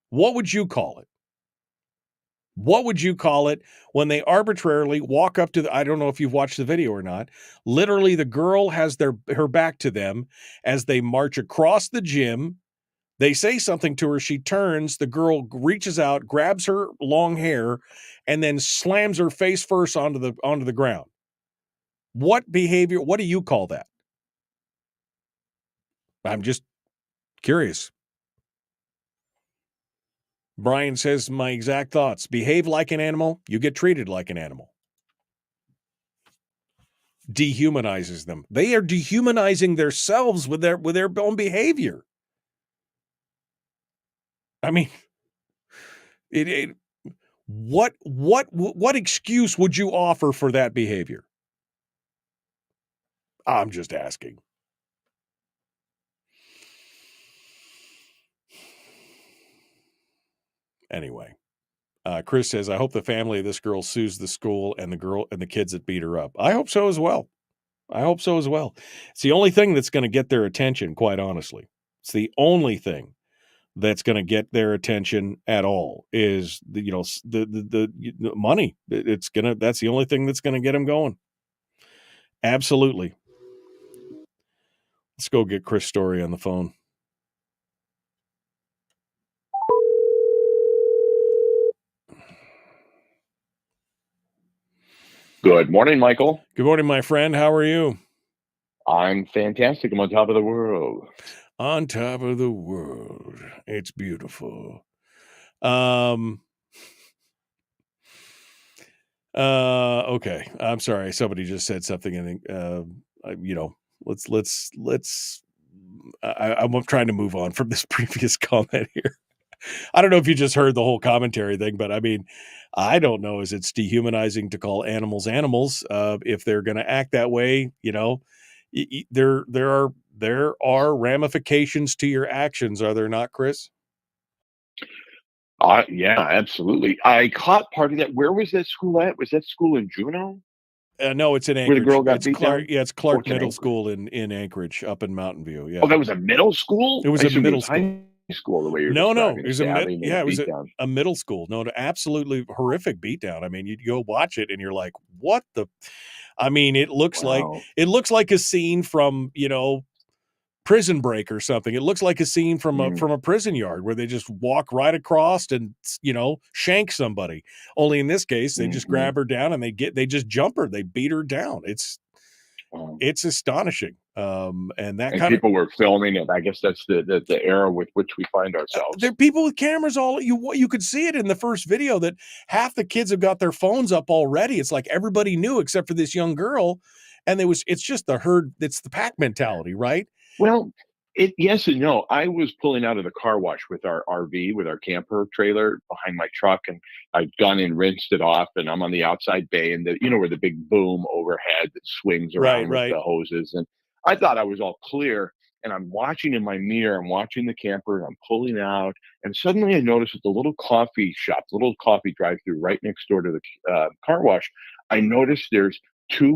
What would you call it? What would you call it when they arbitrarily walk up to I don't know if you've watched the video or not. Literally, the girl has her back to them as they march across the gym. They say something to her. She turns. The girl reaches out, grabs her long hair, and then slams her face first onto the ground. What behavior? What do you call that? I'm just curious. Brian says my exact thoughts. Behave like an animal, you get treated like an animal. Dehumanizes them. They are dehumanizing themselves with their own behavior. I mean, what excuse would you offer for that behavior? I'm just asking. Anyway, Chris says, I hope the family of this girl sues the school and the kids that beat her up. I hope so as well. It's the only thing that's going to get their attention, quite honestly. It's the only thing that's going to get their attention at all is the money. That's the only thing that's going to get them going. Absolutely. Let's go get Chris Story on the phone. Good morning, Michael. Good morning, my friend. How are you? I'm fantastic. I'm on top of the world. On top of the world. It's beautiful. Okay. I'm sorry. Somebody just said something. I think, I'm trying to move on from this previous comment here. I don't know if you just heard the whole commentary thing, but I mean, I don't know. Is it's dehumanizing to call animals animals? If they're going to act that way, there are ramifications to your actions, are there not, Chris? Yeah, absolutely. I caught part of that. Where was that school at? Was that school in Juneau? No, it's in Anchorage. Where the girl got beat down? Yeah, it's Clark Middle School in Anchorage, up in Mountain View. Yeah. Oh, that was a middle school? It was a middle school. School the way you're no, describing it was a middle school. No, absolutely horrific beatdown. I mean, you go watch it and you're like, what the? I mean, it looks like a scene from Prison Break or something. It looks like a scene from a prison yard where they just walk right across and, shank somebody. Only in this case, they just grab her down and they just jump her. They beat her down. It's astonishing. And people were filming it. I guess that's the era with which we find ourselves. There are people with cameras you could see it in the first video that half the kids have got their phones up already. It's like everybody knew except for this young girl. And it's just the herd. It's the pack mentality, right? Well, yes and no. I was pulling out of the car wash with our RV, with our camper trailer behind my truck, and I'd gone and rinsed it off, and I'm on the outside bay, and where the big boom overhead that swings around with the hoses, and I thought I was all clear, and I'm watching in my mirror, I'm watching the camper, and I'm pulling out, and suddenly I notice at the little coffee shop, the little coffee drive-through right next door to the car wash, I noticed there's two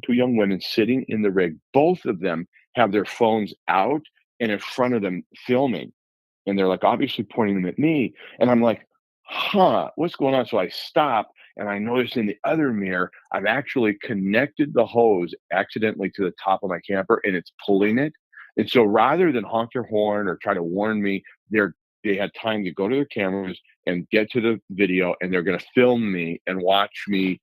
young women sitting in the rig. Both of them have their phones out and in front of them filming. And they're like obviously pointing them at me. And I'm like, what's going on? So I stop and I notice in the other mirror, I've actually connected the hose accidentally to the top of my camper and it's pulling it. And so rather than honk their horn or try to warn me, they had time to go to their cameras and get to the video, and they're going to film me and watch me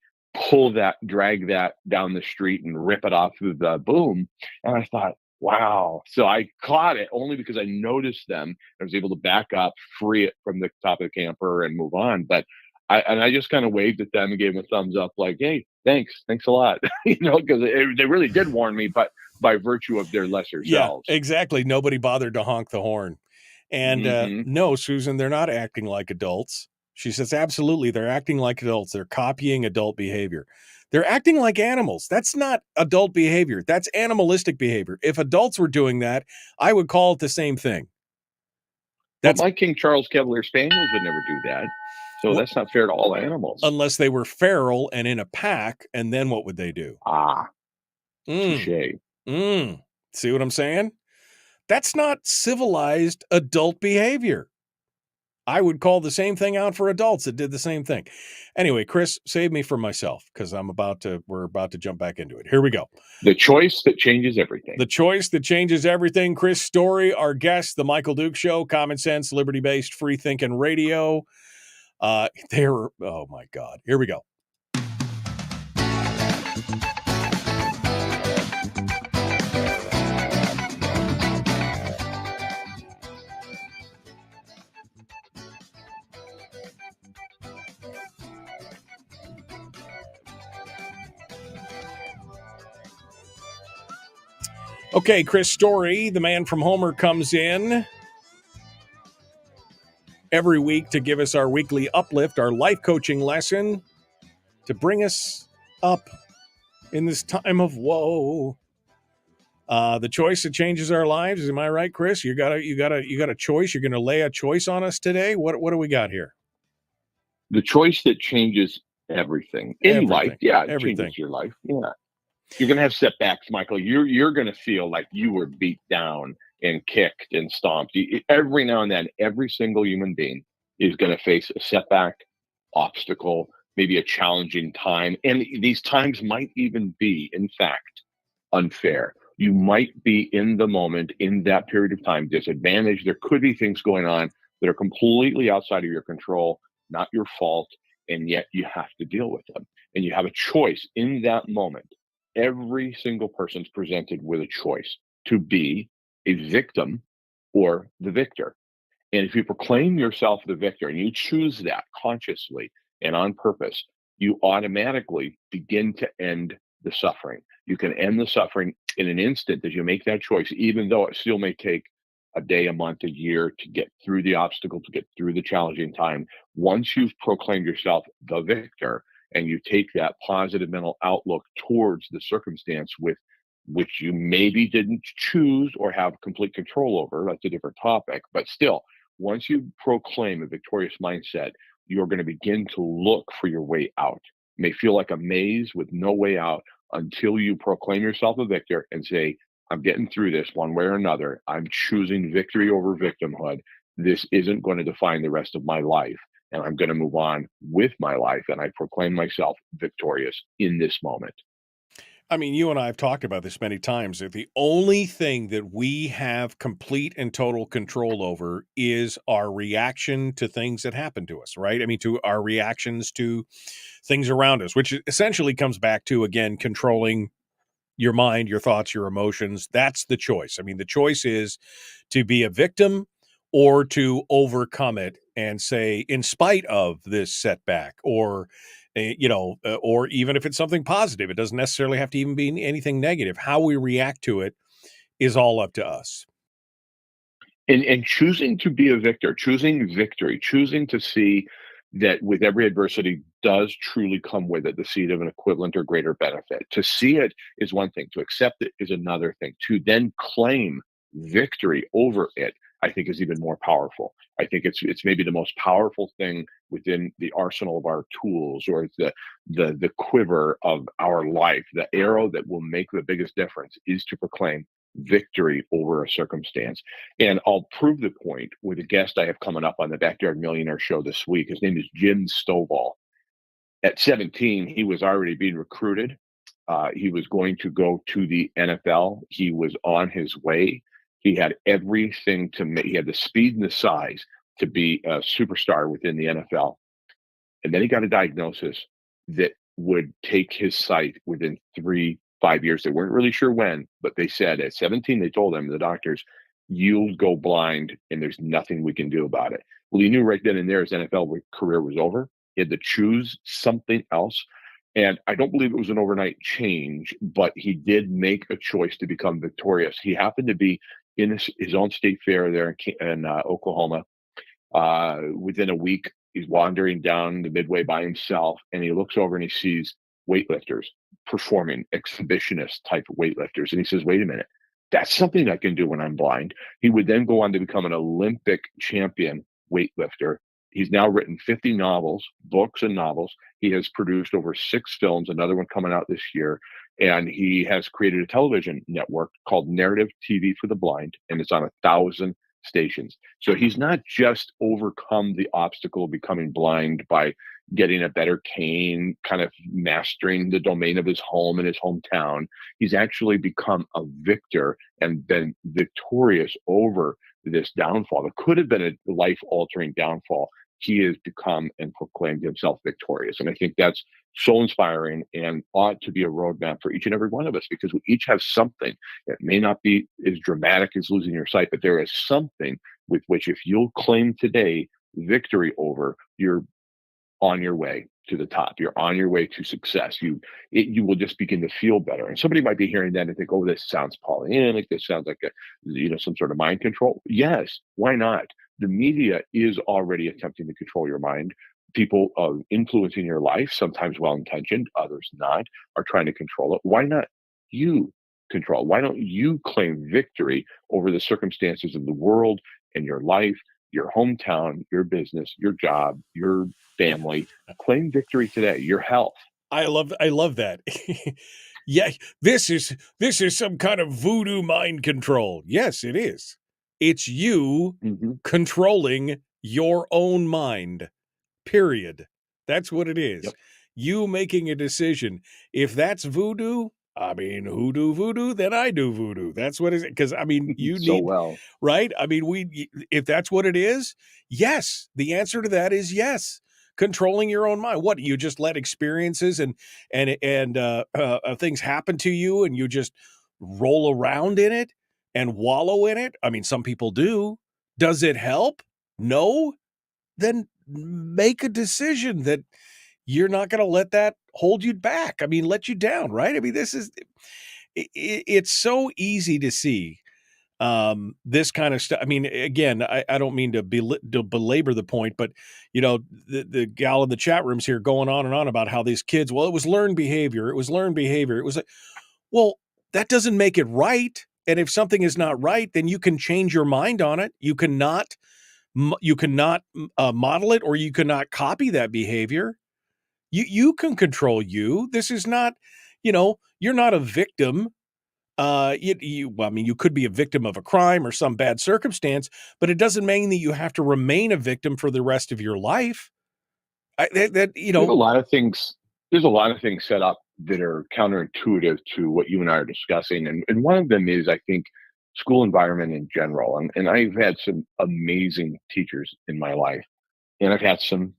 drag that down the street and rip it off through the boom. And I thought, wow. So I caught it only because I noticed them. I was able to back up, free it from the top of the camper and move on. But I just kind of waved at them and gave them a thumbs up like, hey, thanks a lot. Because they really did warn me, but by virtue of their lesser selves. Yeah, exactly. Nobody bothered to honk the horn. And no, Susan, they're not acting like adults. She says, absolutely, they're acting like adults. They're copying adult behavior. They're acting like animals. That's not adult behavior. That's animalistic behavior. If adults were doing that, I would call it the same thing. My King Charles Cavalier Spaniels would never do that. So that's not fair to all animals. Unless they were feral and in a pack, and then what would they do? Touché. See what I'm saying? That's not civilized adult behavior. I would call the same thing out for adults that did the same thing. Anyway, Chris, save me from myself because we're about to jump back into it. Here we go. The choice that changes everything. The choice that changes everything. Chris Story, our guest, The Michael Duke Show, common sense, liberty-based, free-thinking radio. Oh my God. Here we go. Okay, Chris Story, the man from Homer, comes in every week to give us our weekly uplift, our life coaching lesson to bring us up in this time of woe. The choice that changes our lives. Am I right, Chris? You got a choice. You're going to lay a choice on us today. What do we got here? The choice that changes everything in life. Yeah, it changes your life. Yeah. You're going to have setbacks, Michael. You're going to feel like you were beat down and kicked and stomped. Every now and then, every single human being is going to face a setback, obstacle, maybe a challenging time. And these times might even be, in fact, unfair. You might be in the moment, in that period of time, disadvantaged. There could be things going on that are completely outside of your control, not your fault, and yet you have to deal with them. And you have a choice in that moment. Every single person's presented with a choice to be a victim or the victor. And if you proclaim yourself the victor and you choose that consciously and on purpose, you automatically begin to end the suffering. You can end the suffering in an instant as you make that choice, even though it still may take a day, a month, a year to get through the obstacle, to get through the challenging time. Once you've proclaimed yourself the victor, and you take that positive mental outlook towards the circumstance with which you maybe didn't choose or have complete control over, that's a different topic. But still, once you proclaim a victorious mindset, you're going to begin to look for your way out. It may feel like a maze with no way out until you proclaim yourself a victor and say, I'm getting through this one way or another. I'm choosing victory over victimhood. This isn't going to define the rest of my life. And I'm going to move on with my life. And I proclaim myself victorious in this moment. I mean, you and I have talked about this many times, that the only thing that we have complete and total control over is our reaction to things that happen to us, right? I mean, to our reactions to things around us, which essentially comes back to, again, controlling your mind, your thoughts, your emotions. That's the choice. I mean, the choice is to be a victim or to overcome it and say, in spite of this setback, or or even if it's something positive, it doesn't necessarily have to even be anything negative. How we react to it is all up to us. And choosing to be a victor, choosing victory, choosing to see that with every adversity does truly come with it the seed of an equivalent or greater benefit. To see it is one thing, to accept it is another thing. To then claim victory over it, I think, is even more powerful. I think it's maybe the most powerful thing within the arsenal of our tools, or the quiver of our life. The arrow that will make the biggest difference is to proclaim victory over a circumstance. And I'll prove the point with a guest I have coming up on the Backyard Millionaire show this week. His name is Jim Stovall. At 17, he was already being recruited. He was going to go to the NFL. He was on his way. He had everything to make. He had the speed and the size to be a superstar within the NFL. And then he got a diagnosis that would take his sight within 3-5 years. They weren't really sure when, but they said at 17, they told him, the doctors, you'll go blind and there's nothing we can do about it. Well, he knew right then and there his NFL career was over. He had to choose something else. And I don't believe it was an overnight change, but he did make a choice to become victorious. He happened to be in his own state fair there in Oklahoma. Within a week, he's wandering down the midway by himself, and he looks over and he sees weightlifters performing, exhibitionist type weightlifters. And he says, wait a minute, that's something I can do when I'm blind. He would then go on to become an Olympic champion weightlifter. He's now written 50 novels, books and novels. He has produced over 6 films, another one coming out this year. And he has created a television network called Narrative TV for the Blind, and it's on 1,000 stations. So he's not just overcome the obstacle of becoming blind by getting a better cane, kind of mastering the domain of his home and his hometown. He's actually become a victor and been victorious over this downfall. It could have been a life-altering downfall. He has become and proclaimed himself victorious. And I think that's so inspiring and ought to be a roadmap for each and every one of us, because we each have something that may not be as dramatic as losing your sight, but there is something with which, if you'll claim today victory over, you're on your way to the top. You're on your way to success. You will just begin to feel better. And somebody might be hearing that and think, oh, this sounds Pollyannic. This sounds like some sort of mind control. Yes, why not? The media is already attempting to control your mind. People influencing your life, sometimes well-intentioned, others not, are trying to control it. Why not you control? Why don't you claim victory over the circumstances of the world and your life, your hometown, your business, your job, your family? Claim victory today, your health. I love that. Yeah, this is some kind of voodoo mind control. Yes, it is. It's you controlling your own mind. Period. That's what it is. Yep. You making a decision. If that's voodoo, I mean, who do voodoo? Then I do voodoo. That's what it is. Because, I mean, you so need, well. right? I mean, if that's what it is, yes. The answer to that is yes. Controlling your own mind. What, you just let experiences and things happen to you, and you just roll around in it and wallow in it? I mean, some people do. Does it help? No. Then make a decision that you're not going to let that hold you back. I mean, let you down, right? I mean, it's so easy to see this kind of stuff. I mean, again, I don't mean to belabor the point, but the gal in the chat rooms here going on and on about how these kids, well, it was learned behavior. It was learned behavior. It was like, well, that doesn't make it right. And if something is not right, then you can change your mind on it. You cannot model it, or you cannot copy that behavior. You can control you. This is not, you're not a victim. You could be a victim of a crime or some bad circumstance, but it doesn't mean that you have to remain a victim for the rest of your life. There's a lot of things set up that are counterintuitive to what you and I are discussing. And one of them is, I think, school environment in general. And I've had some amazing teachers in my life, and I've had some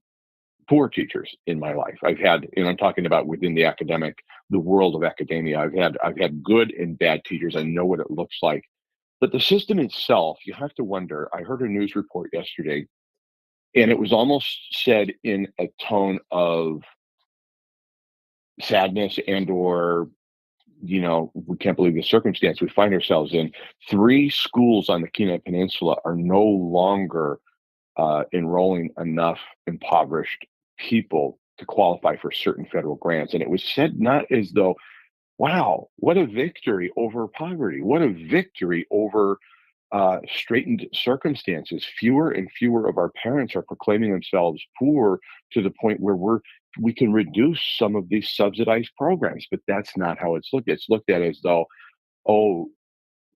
poor teachers in my life. I've had, and I'm talking about within the world of academia. I've had good and bad teachers. I know what it looks like. But the system itself, you have to wonder. I heard a news report yesterday, and it was almost said in a tone of sadness or, we can't believe the circumstance we find ourselves in. 3 schools on the Kenai Peninsula are no longer enrolling enough impoverished people to qualify for certain federal grants. And it was said not as though, wow, what a victory over poverty. What a victory over straightened circumstances. Fewer and fewer of our parents are proclaiming themselves poor to the point where we can reduce some of these subsidized programs. But that's not how it's looked at. It's looked at as though, oh,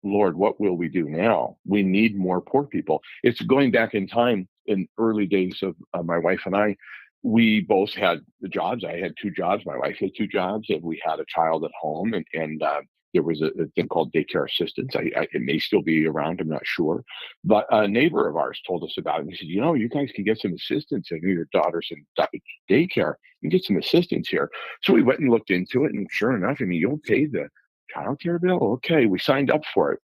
Lord, what will we do now? We need more poor people. It's going back in time in early days of my wife and I. We both had the jobs. I had 2 jobs. My wife had 2 jobs, and we had a child at home. And there was a thing called daycare assistance. It may still be around. I'm not sure. But a neighbor of ours told us about it. He said, you guys can get some assistance if your daughter's in daycare. You can get some assistance here. So we went and looked into it. And sure enough, you'll pay the child care bill? Okay, we signed up for it.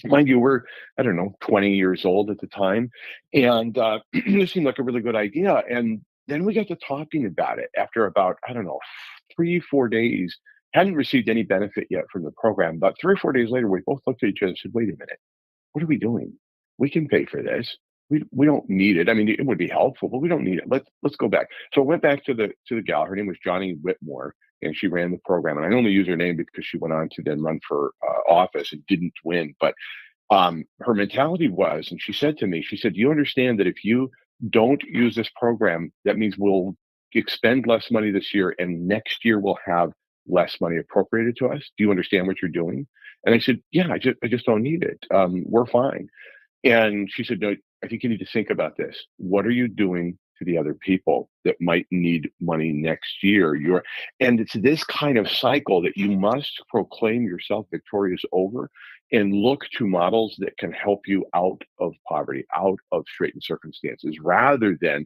Mind you, we're, 20 years old at the time. And this seemed like a really good idea. And then we got to talking about it after about, 3-4 days. Hadn't received any benefit yet from the program. But 3 or 4 days later, we both looked at each other and said, wait a minute, what are we doing? We can pay for this. We don't need it. It would be helpful, but we don't need it. Let's go back. So I went back to the gal. Her name was Johnny Whitmore, and she ran the program. And I only use her name because she went on to then run for office and didn't win. But her mentality was, and she said to me, you understand that if you don't use this program, that means we'll expend less money this year, and next year we'll have less money appropriated to us. Do you understand what you're doing? And I said, yeah, I just don't need it. We're fine. And she said, no, I think you need to think about this. What are you doing to the other people that might need money next year? And it's this kind of cycle that you must proclaim yourself victorious over and look to models that can help you out of poverty, out of straitened circumstances, rather than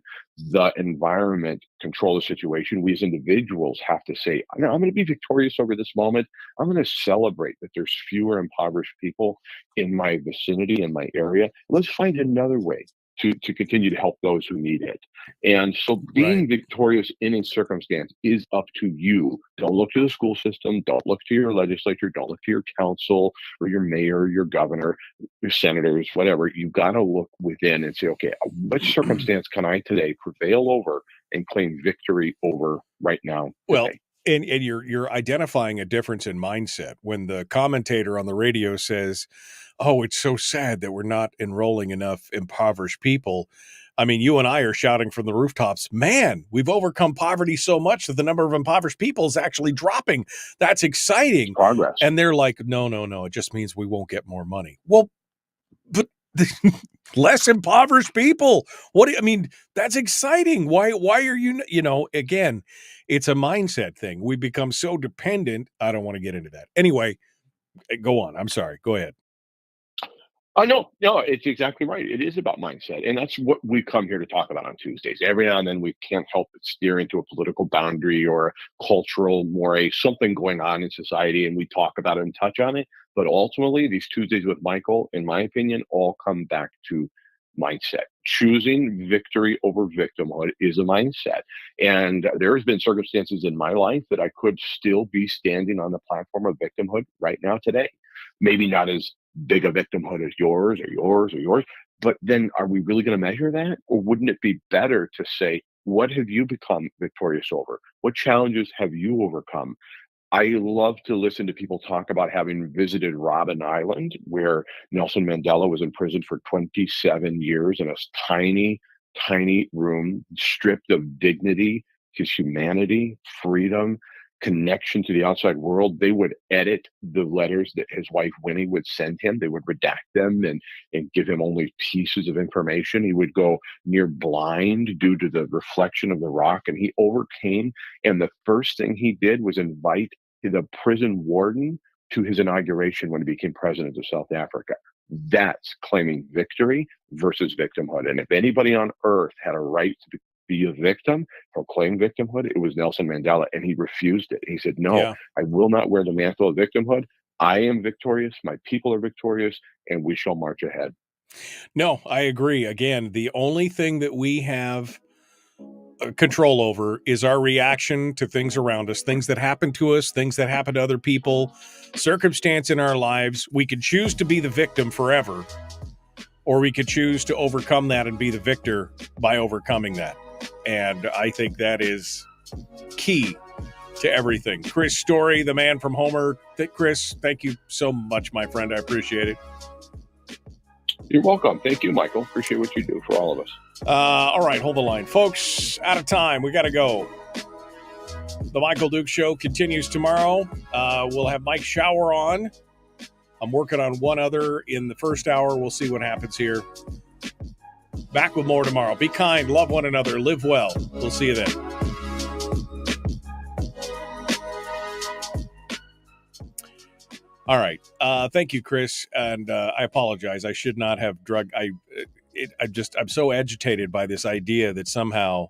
the environment control the situation. We as individuals have to say, I'm going to be victorious over this moment. I'm going to celebrate that there's fewer impoverished people in my vicinity, in my area. Let's find another way to continue to help those who need it. And so being victorious in a circumstance is up to you. Don't look to the school system. Don't look to your legislature. Don't look to your council or your mayor, your governor, your senators, whatever. You've got to look within and say, okay, which circumstance can I today prevail over and claim victory over right now? Well, and you're identifying a difference in mindset when the commentator on the radio says, oh, it's so sad that we're not enrolling enough impoverished people. You and I are shouting from the rooftops, man, we've overcome poverty so much that the number of impoverished people is actually dropping. That's exciting. Progress. And they're like, no, it just means we won't get more money. Well, but less impoverished people. That's exciting. Why are you, again, it's a mindset thing. We become so dependent. I don't want to get into that. Anyway, go on. I'm sorry. Go ahead. No, it's exactly right. It is about mindset. And that's what we come here to talk about on Tuesdays. Every now and then we can't help but steer into a political boundary or a cultural moray, something going on in society, and we talk about it and touch on it. But ultimately, these Tuesdays with Michael, in my opinion, all come back to mindset. Choosing victory over victimhood is a mindset. And there has been circumstances in my life that I could still be standing on the platform of victimhood right now today. Maybe not as big a victimhood as yours, but then are we really going to measure that? Or wouldn't it be better to say, what have you become victorious over? What challenges have you overcome? I love to listen to people talk about having visited Robben Island, where Nelson Mandela was imprisoned for 27 years in a tiny, tiny room, stripped of dignity, his humanity, freedom. connection to the outside world. They would edit the letters that his wife Winnie would send him. They would redact them and give him only pieces of information. He would go near blind due to the reflection of the rock, and he overcame. And the first thing he did was invite the prison warden to his inauguration when he became president of South Africa. That's claiming victory versus victimhood. And if anybody on earth had a right to be a victim, proclaim victimhood, it was Nelson Mandela, and he refused it. He said, no, I will not wear the mantle of victimhood. I am victorious, my people are victorious, and we shall march ahead. No, I agree. Again, the only thing that we have control over is our reaction to things around us, things that happen to us, things that happen to other people, circumstance in our lives. We could choose to be the victim forever, or we could choose to overcome that and be the victor by overcoming that. And I think that is key to everything. Chris Story, the man from Homer. Chris, thank you so much, my friend. I appreciate it. You're welcome. Thank you, Michael. Appreciate what you do for all of us. All right, hold the line. Folks, out of time. We got to go. The Michael Duke Show continues tomorrow. We'll have Mike Shower on. I'm working on one other in the first hour. We'll see what happens here. Back with more tomorrow. Be kind, love one another, live well. We'll see you then. All right. Thank you, Chris. And I apologize. I should not have I'm so agitated by this idea that somehow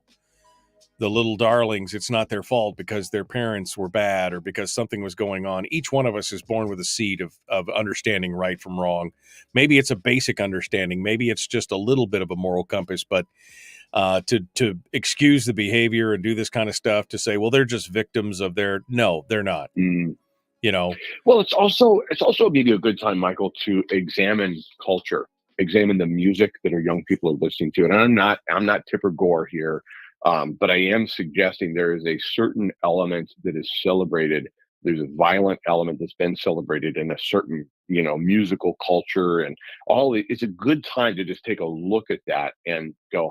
the little darlings, it's not their fault because their parents were bad or because something was going on. Each one of us is born with a seed of understanding right from wrong. Maybe it's a basic understanding. Maybe it's just a little bit of a moral compass, but to excuse the behavior and do this kind of stuff, to say, well, they're just victims of no, they're not. You know, well, it's also maybe a good time, Michael, to examine culture, examine the music that our young people are listening to. And I'm not Tipper Gore here. But I am suggesting there is a certain element that is celebrated. There's a violent element that's been celebrated in a certain, musical culture and all. It's a good time to just take a look at that and go,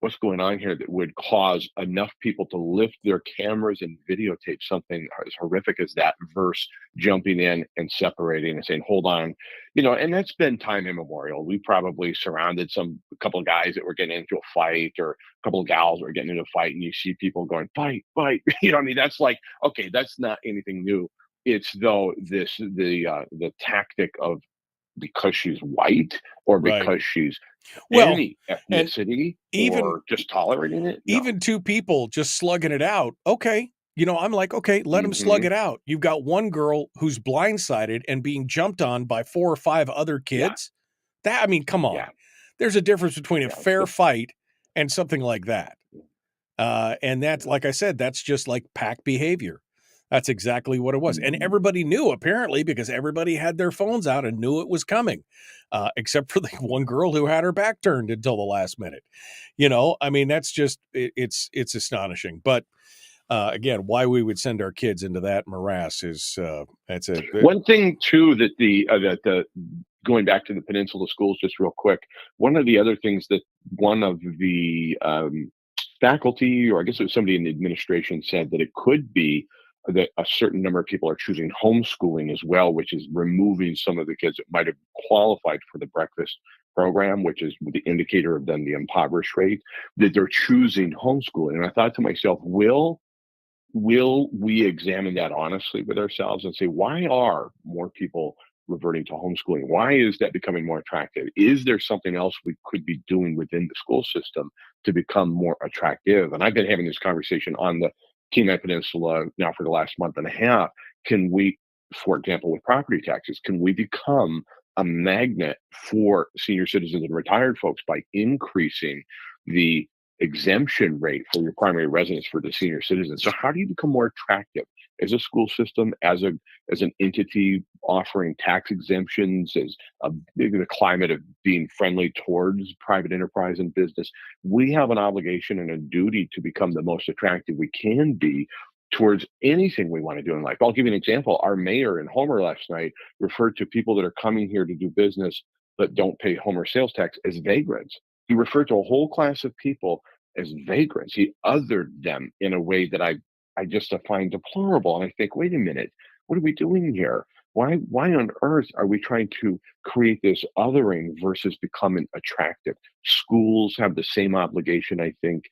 what's going on here that would cause enough people to lift their cameras and videotape something as horrific as that, versus jumping in and separating and saying, hold on, and that's been time immemorial. We probably surrounded a couple of guys that were getting into a fight, or a couple of gals that were getting into a fight, and you see people going, fight. That's like, okay, that's not anything new. It's the tactic of, because she's white or because she's any ethnicity, or just tolerating it. No. Even two people just slugging it out. Okay. I'm like, okay, let them slug it out. You've got one girl who's blindsided and being jumped on by 4 or 5 other kids. Yeah. Come on. Yeah. There's a difference between a fair fight and something like that. And that's, like I said, that's just like pack behavior. That's exactly what it was. And everybody knew, apparently, because everybody had their phones out and knew it was coming, except for the one girl who had her back turned until the last minute. That's just, it's astonishing. But again, why we would send our kids into that morass is, that's it. One thing, too, that going back to the Peninsula schools, just real quick, one of the other things that one of the faculty, or I guess it was somebody in the administration, said that it could be that a certain number of people are choosing homeschooling as well, which is removing some of the kids that might have qualified for the breakfast program, which is the indicator of then the impoverished rate, that they're choosing homeschooling. And I thought to myself, will we examine that honestly with ourselves and say, why are more people reverting to homeschooling? Why is that becoming more attractive? Is there something else we could be doing within the school system to become more attractive? And I've been having this conversation on the Kenai Peninsula now for the last month and a half. Can we, for example, with property taxes, can we become a magnet for senior citizens and retired folks by increasing the exemption rate for your primary residence for the senior citizens? So how do you become more attractive as a school system, as an entity offering tax exemptions, as the climate of being friendly towards private enterprise and business? We have an obligation and a duty to become the most attractive we can be towards anything we want to do in life. I'll give you an example. Our mayor in Homer last night referred to people that are coming here to do business but don't pay Homer sales tax as vagrants. He referred to a whole class of people as vagrants. He othered them in a way that I I just find deplorable. And I think, wait a minute, what are we doing here? Why on earth are we trying to create this othering versus becoming attractive? Schools have the same obligation, I think,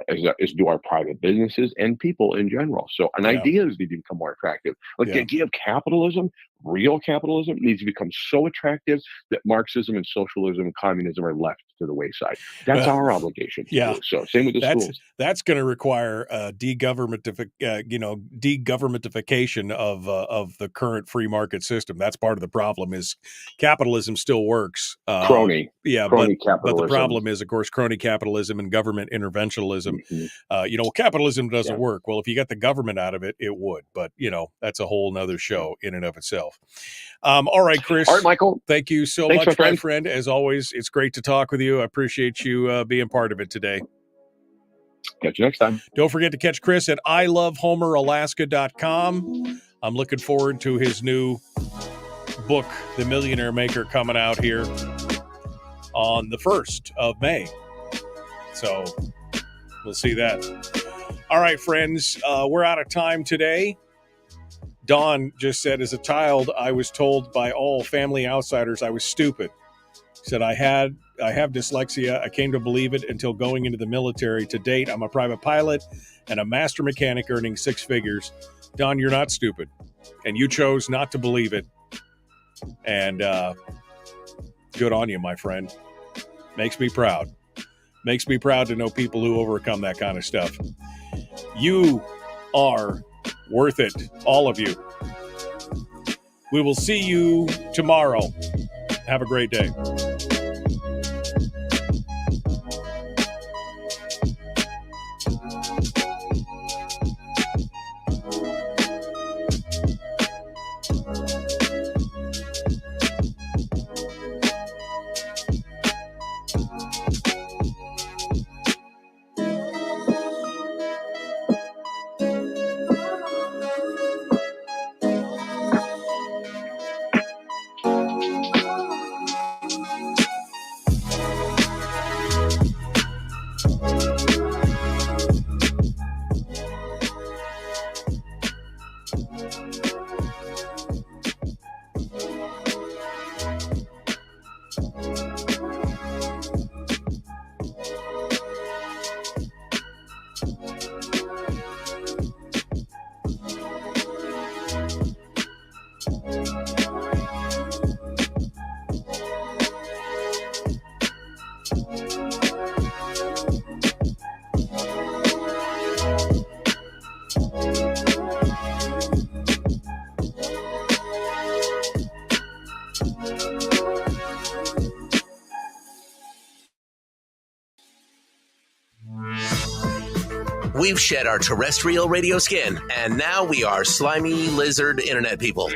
as do our private businesses and people in general. So an idea needs to become more attractive. Like the idea of capitalism, real capitalism, needs to become so attractive that Marxism and socialism and communism are left to the wayside. That's our obligation to do. So same with the schools. That's going to require degovernmentification of the current free market system. That's part of the problem. Is capitalism still works? Crony capitalism. But the problem is, of course, crony capitalism and government interventionism. Capitalism doesn't work. Well, if you got the government out of it, it would. But that's a whole nother show in and of itself. All right, Chris. All right, Michael. Thank you so much, my friend. As always, it's great to talk with you. I appreciate you being part of it today. Catch you next time. Don't forget to catch Chris at ilovehomeralaska.com. I'm looking forward to his new book, The Millionaire Maker, coming out here on the 1st of May. So we'll see that. All right, friends, we're out of time today. Dawn just said, as a child, I was told by all family outsiders I was stupid. Said I have dyslexia. I came to believe it until going into the military. To date, I'm a private pilot and a master mechanic earning 6 figures. Don, you're not stupid. And you chose not to believe it. And good on you, my friend. Makes me proud. Makes me proud to know people who overcome that kind of stuff. You are worth it, all of you. We will see you tomorrow. Have a great day. We've shed our terrestrial radio skin, and now we are slimy lizard internet people.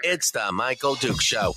It's the Michael Duke Show.